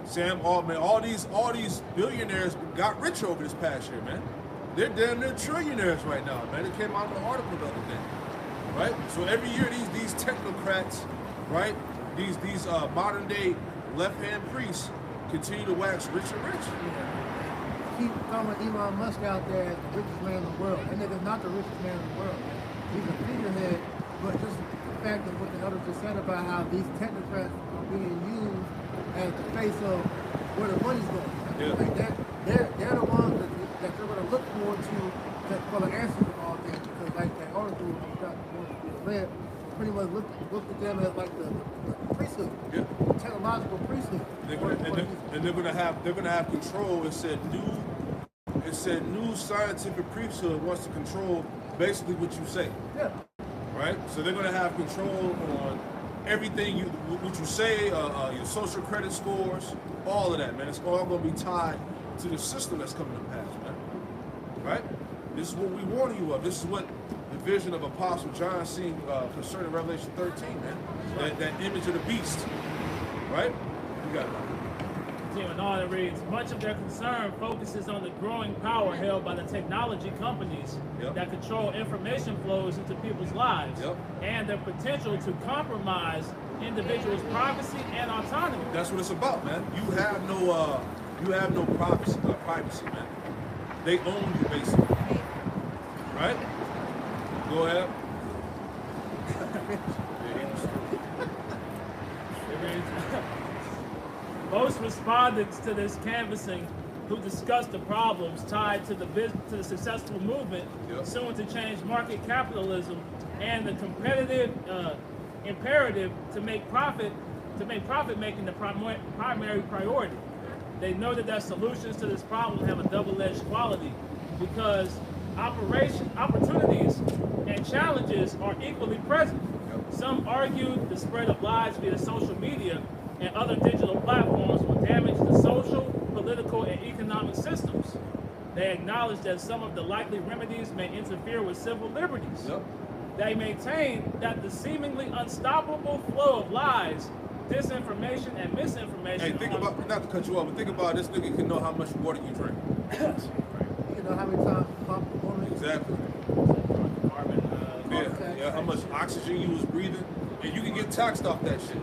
Sam Altman, all these billionaires got rich over this past year, man. They're damn near trillionaires right now, man. It came out in an article the other day, right? So every year these technocrats, right? These modern day left-hand priests continue to wax rich and rich. keep throwing Elon Musk out there as the richest man in the world. That nigga's not the richest man in the world. He's a figurehead, but just the fact of what the elder just said about how these technocrats are being used as the face of where the money's going. Yeah. Like they're the ones that you're going to look forward to for the answers to all things. Because like that article that read, pretty much looked at them as like the priesthood, Yeah. the technological priesthood. They're gonna have control. It said new scientific priesthood wants to control basically what you say, Yeah. right? So they're gonna have control on everything what you say, your social credit scores, all of that, man. It's all gonna be tied to the system that's coming to pass, man. Right? This is what we warn you of. This is what the vision of Apostle John seen concerning Revelation 13, man. That image of the beast, right? You got it. Continuing on, it reads, much of their concern focuses on the growing power held by the technology companies Yep. that control information flows into people's lives Yep. and their potential to compromise individuals' privacy and autonomy. That's what it's about, man. You have no privacy, man. They own you basically, right? Go ahead. It reads, most respondents to this canvassing who discussed the problems tied to the successful movement Yep. soon to change market capitalism and the competitive imperative to make profit making the primary priority. They know that solutions to this problem have a double-edged quality because opportunities and challenges are equally present. Some argue the spread of lies via social media and other digital platforms will damage the social, political, and economic systems. They acknowledge that some of the likely remedies may interfere with civil liberties. They maintain that the seemingly unstoppable flow of lies, disinformation, and misinformation. Hey, think about, not to cut you off, but think about this nigga can know how much water you drink. You know how many times you pump the woman? Exactly. Yeah, how much oxygen you was breathing, and you can get taxed off that shit.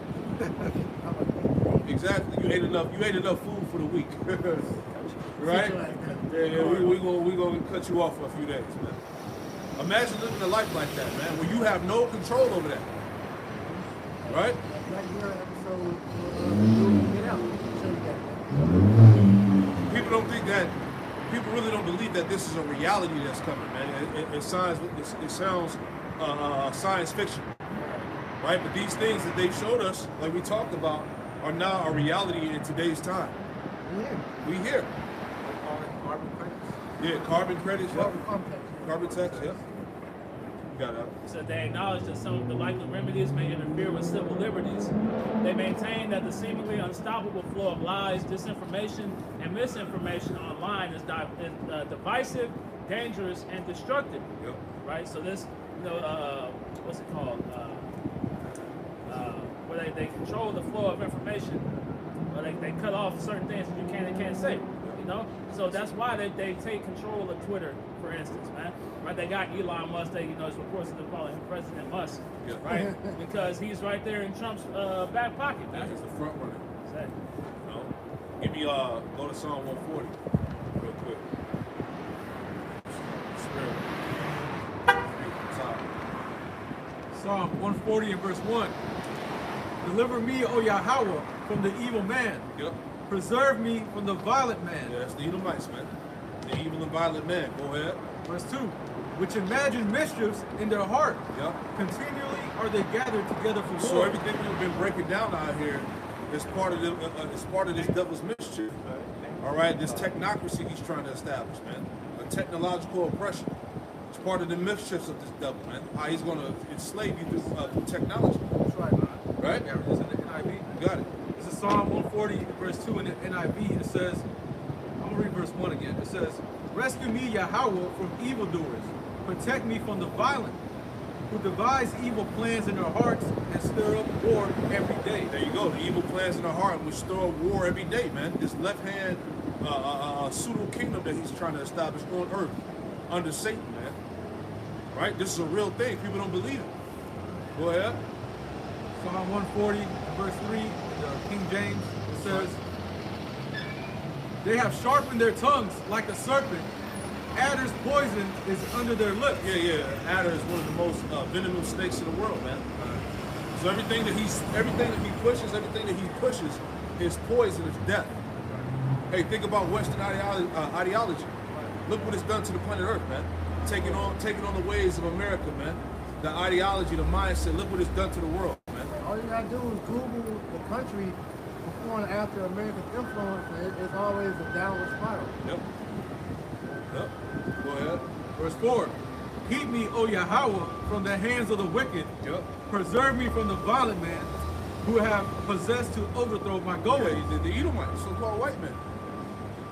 Exactly. You ate enough food for the week. Right? Yeah, we gonna cut you off for a few days, man. Imagine living a life like that, man, where you have no control over that. Right? Black Mirror episode, Get Out. Show you that. People really don't believe that this is a reality that's coming, man. It sounds science fiction, right? But these things that they showed us, like we talked about, are now a reality in today's time. We here. Carbon credits. Yeah, carbon credits. Yeah. Carbon tax. Yeah. You got it. So they acknowledge that some of the likely remedies may interfere with civil liberties. They maintain that the seemingly unstoppable flow of lies, disinformation, and misinformation online is divisive, dangerous, and destructive. Yep. Right? So this, what's it called? Where they control the flow of information. Where they cut off certain things that you can and can't say. You know? So that's why they take control of Twitter, for instance, man. Right? They got Elon Musk, it's reports that they're calling him President Musk. Yeah. Right? Because he's right there in Trump's back pocket, man. He's the front runner. Exactly. You know? Give me go to Psalm 140 real quick. Psalm 140 and verse 1. Deliver me, O Yahweh, from the evil man. Yep. Preserve me from the violent man. Yeah, that's the Edomites, man. The evil and violent man. Go ahead. Verse 2. Which imagine mischiefs in their heart. Yep. Continually are they gathered together for war. So everything we've been breaking down out here is part of this devil's mischief. All right, this technocracy he's trying to establish, man. A technological oppression. It's part of the mischiefs of this devil, man. How he's going to enslave you through technology. That's right. Right? Yeah, this is the NIV. You got it. This is Psalm 140, verse 2 in the NIV. It says, I'm going to read verse 1 again. It says, rescue me, Yahweh, from evildoers. Protect me from the violent, who devise evil plans in their hearts and stir up war every day. There you go. The evil plans in the heart which stir up war every day, man. This left-hand pseudo kingdom that he's trying to establish on earth under Satan, man. Right? This is a real thing. People don't believe it. Go ahead. Psalm 140, verse 3, in the King James, it says, they have sharpened their tongues like a serpent. Adder's poison is under their lips. Yeah. Adder is one of the most venomous snakes in the world, man. So everything that he pushes, his poison is death. Hey, think about Western ideology. Look what it's done to the planet Earth, man. Taking on the ways of America, man. The ideology, the mindset. Look what it's done to the world, man. All you gotta do is Google the country before and after America's influence, and it's always a downward spiral. Yep. Go ahead. Verse 4, keep me, O Yahweh, from the hands of the wicked. Yep. Preserve me from the violent man who have possessed to overthrow my goings. Yeah, the Edomites, so-called white men.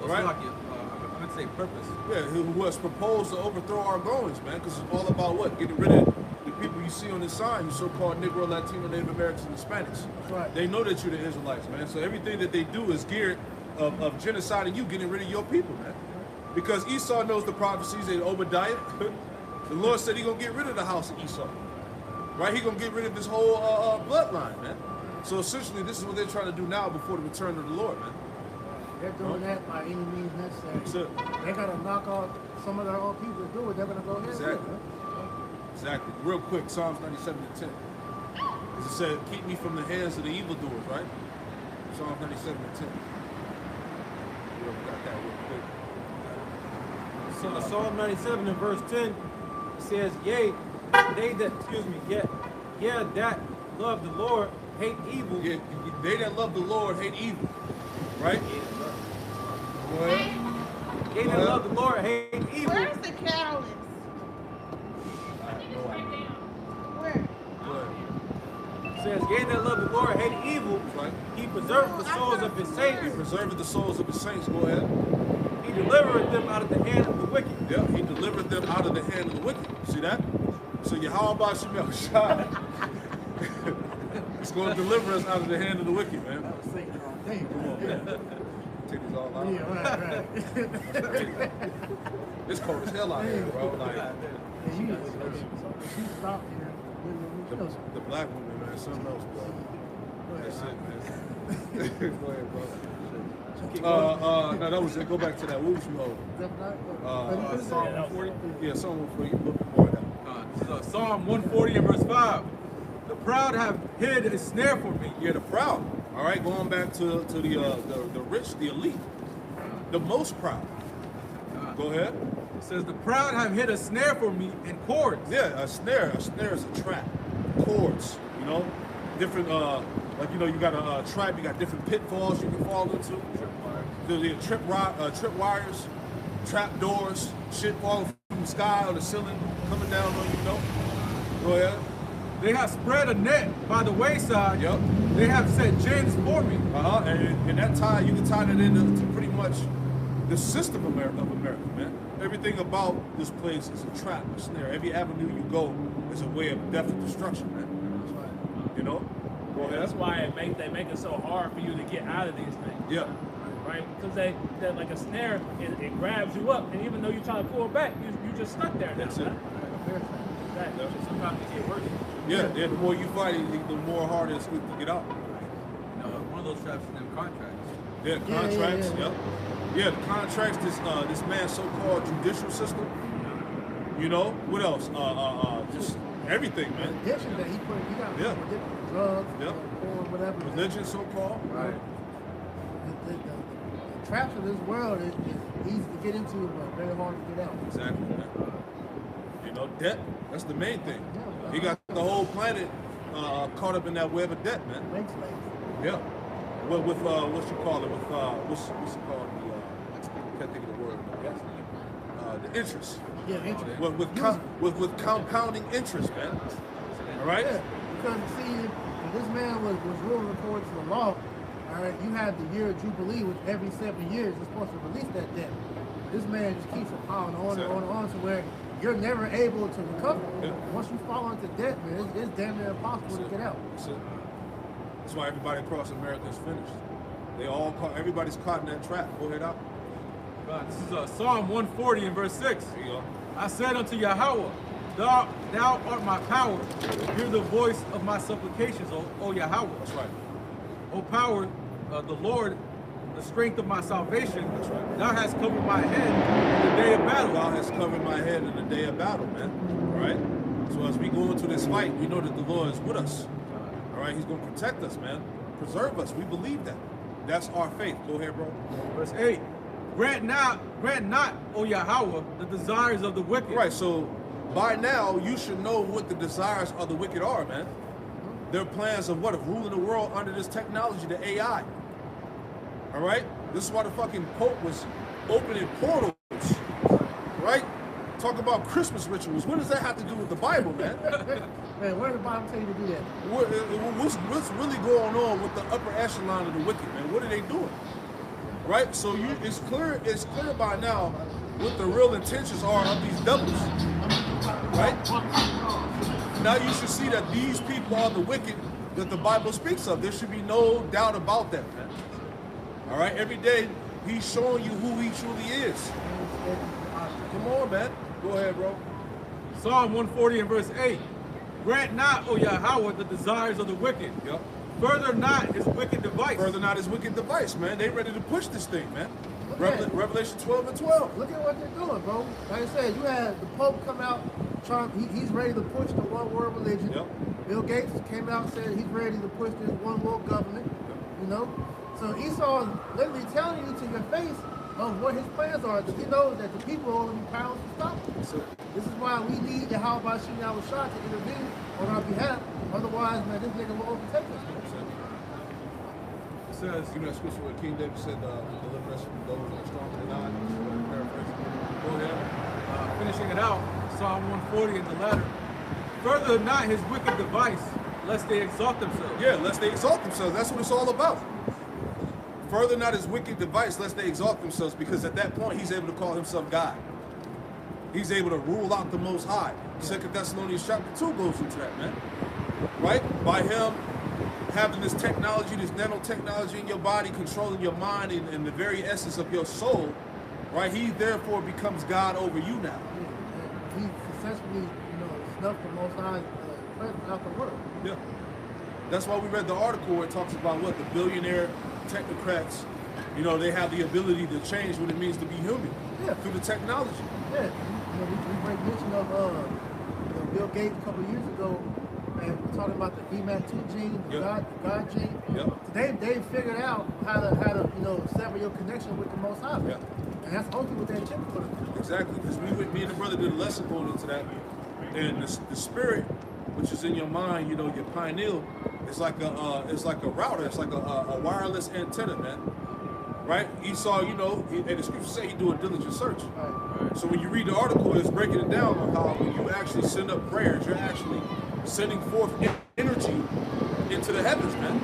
Right? Like it, I meant to say purpose. Yeah, who has proposed to overthrow our goings, man, because it's all about what? Getting rid of the people you see on this sign, you so-called Negro, Latino, Native Americans, and Hispanics. That's right. They know that you're the Israelites, man. So everything that they do is geared of genociding you, getting rid of your people, man. Because Esau knows the prophecies in Obadiah. The Lord said he's going to get rid of the house of Esau. Right? He's going to get rid of this whole bloodline, man. So essentially, this is what they're trying to do now before the return of the Lord, man. They're doing that by any means necessary. That's it. They gotta knock off some of their own people to do it. They're gonna go ahead Exactly. and do it. Exactly. Real quick, Psalms 97 to 10. As it said, keep me from the hands of the evildoers, right? Psalms 97 to 10. We got that real quick. So Psalm 97 and verse 10 says, yea, they that, love the Lord hate evil. Yeah, they that love the Lord hate evil. Right? Go ahead. They that love the Lord hate evil. Where's the catalyst? Where? Go ahead. Says, they that love the Lord hate evil. Right. He preserveth the souls of his He saints. preserveth the souls of his saints. Go ahead. He delivereth them out of the hand of the wicked. Yeah, he delivered them out of the hand of the wicked. See that? So Yahweh Shemel Shai is going to deliver us out of the hand of the wicked, man. I was saying the wrong thing. Come on, man. Take these all out. Yeah, right. It's cold as hell out here, bro. Like And you stopped here. the black women, man, something else, bro. That's it, man. Go ahead, bro. No, that was it. Go back to that. What was you holding? Psalm 140. Yeah, someone for you. Point out. Psalm 140 and verse 5. The proud have hid a snare for me. Yeah, the proud. All right, going back to the rich, the elite, the most proud. Go ahead. It says, the proud have hid a snare for me and cords. Yeah, a snare. A snare is a trap. Cords, you know, different. Like you got a trap. You got different pitfalls you can fall into. There's trip wires, trap doors, shit falling from the sky or the ceiling coming down on you. Go ahead. They have spread a net by the wayside. Yep. They have set gins for me. And that tie, you can tie that into pretty much the system of America, man. Everything about this place is a trap, a snare. Every avenue you go is a way of death and destruction, man. You know? Go ahead. That's why they make it so hard for you to get out of these things. Yeah. Right? Because they like a snare, it grabs you up, and even though you try to pull back, you just stuck there now. That's it. Exactly. Sometimes it get worse. Yeah, the more you fight it, the more harder it's to get out. One of those traps is them contracts. Yeah, contracts. Yeah, the contracts. This man's so-called judicial system. You know what else? Just everything, man. Addiction that he got Yeah. drugs, Yep. or whatever. Religion, so-called. Right. The traps of this world is easy to get into, but very hard to get out. Exactly, man. You know, debt. That's the main thing. Yeah. He got the whole planet caught up in that web of debt, man. Make slaves. Yeah. Well, with what you call it? With what's it called? I can't think of the word. The interest. Yeah, interest. With compounding interest, man. All right. Yeah, because see, when this man was ruling according to the law, all right, you had the year of Jubilee, which every 7 years is supposed to release that debt. This man just keeps piling on and on and on to where you're never able to recover. Yeah. Once you fall into debt, man, it's damn near impossible to get out. That's why everybody across America is finished. Everybody's caught in that trap. Go ahead out. This is Psalm 140 and verse 6. There you go. I said unto Yahweh, thou art my power. Hear the voice of my supplications, O Yahweh. That's right. O power, the Lord, the strength of my salvation. That's right. Thou hast covered my head in the day of battle. God has covered my head in the day of battle, man. All right. So as we go into this fight, we know that the Lord is with us. All right. He's going to protect us, man. Preserve us. We believe that. That's our faith. Go ahead, bro. Verse 8. Grant not, O Yahweh, the desires of the wicked. Right. So by now, you should know what the desires of the wicked are, man. Their plans of what? Of ruling the world under this technology, the AI. All right? This is why the fucking Pope was opening portals. Right? Talk about Christmas rituals. What does that have to do with the Bible, man? Man, where did the Bible tell you to do that? What's really going on with the upper echelon of the wicked, man? What are they doing? Right? So it's clear by now what the real intentions are of these devils. Right? Now you should see that these people are the wicked that the Bible speaks of. There should be no doubt about that, man. All right? Every day he's showing you who he truly is. Come on, man. Go ahead, bro. Psalm 140 and verse 8. Grant not, O Yahweh, the desires of the wicked. Yep. Further not his wicked device. Further not his wicked device, man. They ready to push this thing, man. Okay. Revelation 12 and 12. Look at what they're doing, bro. Like I said, you had the Pope come out, he's ready to push the one world religion. Yep. Bill Gates came out and said he's ready to push this one world government. Yep. You know? So Esau is literally telling you to your face of what his plans are, because he knows that the people are going to be powerless to stop him. So, This is why we need Yahweh Bashim Yahushua to intervene on our behalf. Otherwise, man, this nigga will overtake us. it says, give me that scripture where King David said, deliver us from those that are stronger than I. Paraphrase. Go ahead. Finishing it out, Psalm 140 in the letter. Further not his wicked device, lest they exalt themselves. Yeah, lest they exalt themselves. That's what it's all about. Further not his wicked device, lest they exalt themselves, because at that point he's able to call himself God. He's able to rule out the Most High. 2 Thessalonians chapter 2 goes into that, man. Right? By him having this technology, this nanotechnology in your body, controlling your mind and the very essence of your soul, right? He therefore becomes God over you now. He successfully, snuffed the Most High's presence out the world. Yeah. That's why we read the article where it talks about what the billionaire technocrats, they have the ability to change what it means to be human through the technology. Yeah, we made mention of Bill Gates a couple of years ago, and we're talking about the VMAT2 gene, the God gene. Yep. They figured out how to sever your connection with the Most High. Yeah. And that's ultimately what that chip is going to do. Exactly, because me and the brother did a lesson going into that, and the spirit, which is in your mind, your pineal, it's like a router, it's like a wireless antenna, man. Right? Esau, and the scriptures say he do a diligent search. Right. So when you read the article, it's breaking it down on how when you actually send up prayers, you're actually sending forth energy into the heavens, man.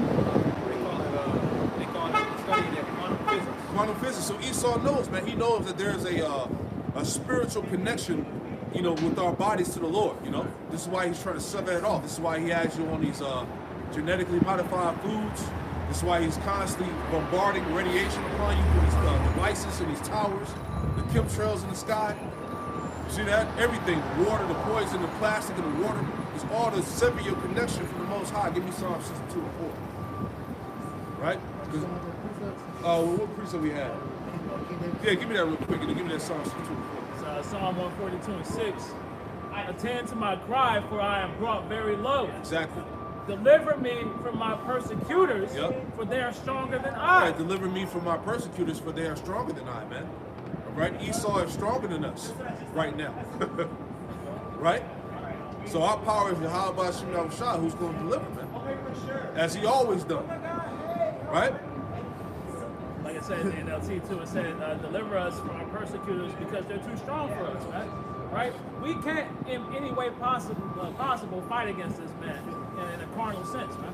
They call it studying that quantum physics. Quantum physics. So Esau knows, man. He knows that there's a spiritual connection, with our bodies to the Lord. This is why he's trying to sever it off. This is why he has you on these genetically modified foods. This is why he's constantly bombarding radiation upon you with these devices and these towers, the chemtrails in the sky. You see that? Everything, the water, the poison, the plastic, and the water, is all to sever your connection from the Most High. Give me Psalm 62 and 4. Right? What precept we had? Yeah, give me that real quick, and then give me that Psalm 62 and 4. Psalm 142 and 6. Attend to my cry, for I am brought very low. Exactly. Deliver me from my persecutors, for they are stronger than I. Right, deliver me from my persecutors, for they are stronger than I, man. All right? Esau is stronger than us right now. Right? So our power is Yahweh Bashim Yahushua, who's going to deliver, man. As he always done. Right? Like it says in NLT too, it said, deliver us from our persecutors because they're too strong for us, man. Right? We can't in any way possible fight against this man in a carnal sense, man.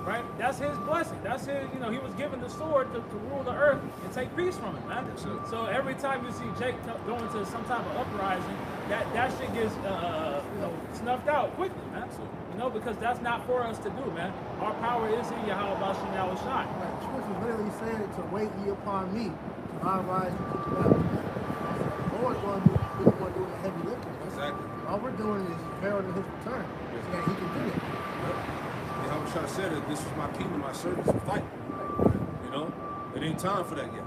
Right? That's his blessing. That's his, he was given the sword to rule the earth and take peace from it, man. So every time you see Jake go into some type of uprising, that shit gets snuffed out quickly, man. Because that's not for us to do, man. Our power is in Yahweh Bashim Yahushua. Right. Scripture literally said to wait ye upon me to I rise and keep the battle. The Lord's going to be the one doing the heavy lifting. Exactly. All we're doing is heralding his return. So that he can do it. Yahushua said that this is my kingdom, my servants will fight. It ain't time for that yet.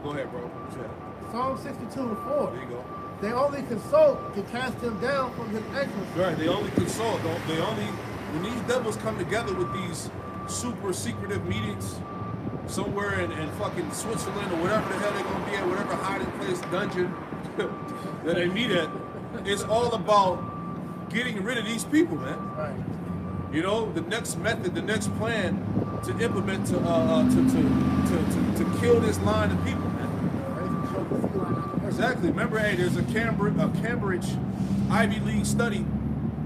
Go ahead, bro. Psalm 62 and 4. There you go. They only consult to cast him down from his excellency. Right, they only consult. When these devils come together with these super secretive meetings somewhere in fucking Switzerland or whatever the hell they're going to be at, whatever hiding place, dungeon that they meet at, it's all about getting rid of these people, man. Right. The next method, the next plan to implement to kill this line of people, man. Exactly. Remember, hey, there's a Cambridge Ivy League study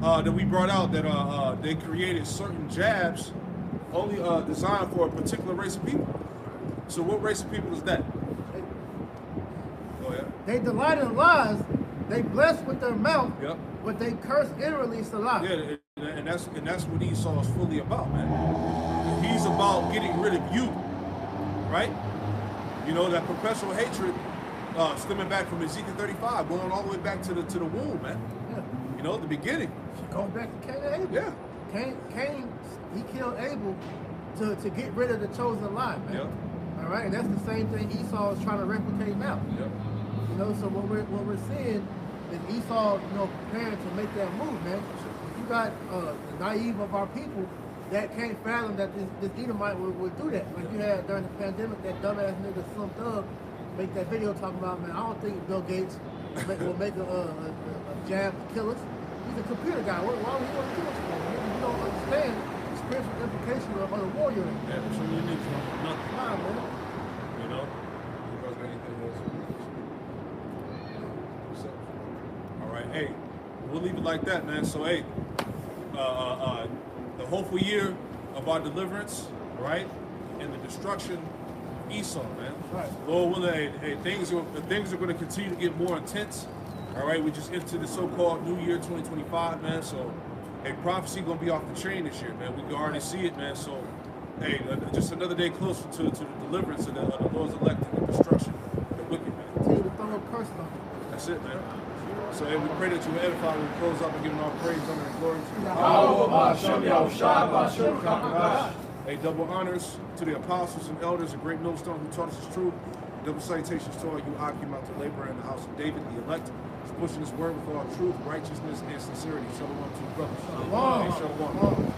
that we brought out that they created certain jabs only designed for a particular race of people. So what race of people is that? Go ahead. They delight in lies. They bless with their mouth, Yep. but they curse inwardly to lie. Yeah, and that's what Esau is fully about, man. He's about getting rid of you, right? That perpetual hatred stemming back from Ezekiel 35, going all the way back to the womb, man. Yeah. The beginning. Going back to Cain and Abel. Yeah. Cain, he killed Abel to get rid of the chosen line, man. Yep. All right, and that's the same thing Esau is trying to replicate now. Yep. So what we're seeing is Esau, preparing to make that move, man. You got the naive of our people that can't fathom that this Edomite would do that. Like you had during the pandemic, that dumbass nigga Slim Thug make that video talking about, man, I don't think Bill Gates will make a jab to kill us. He's a computer guy. Why would he want to kill us for? You don't understand the spiritual implication of the war you're in. Yeah, so you need to know nothing. Nah, man. You know? You guys got anything else? What's up? All right, hey, we'll leave it like that, man. So, hey, the hopeful year of our deliverance, right, and the destruction of Esau, man. Right. Lord willing, hey, things are going to continue to get more intense. All right, we just into the so-called New Year 2025, man. So, hey, prophecy going to be off the chain this year, man. We can already see it, man. So, hey, just another day closer to the deliverance of the Lord's elect and the destruction of the wicked, man. Continue to throw up curses on him. That's it, man. So, hey, we pray that you will edify. We close up and giving all praise, honor, and glory to you. Hey, double honors to the apostles and elders, a great millstone who taught us the truth. Double salutations to all you Akim out to labor in the house of David, the elect, is pushing his word with all truth, righteousness, and sincerity. Shalom to you, brothers. Shalom. Hey, shalom.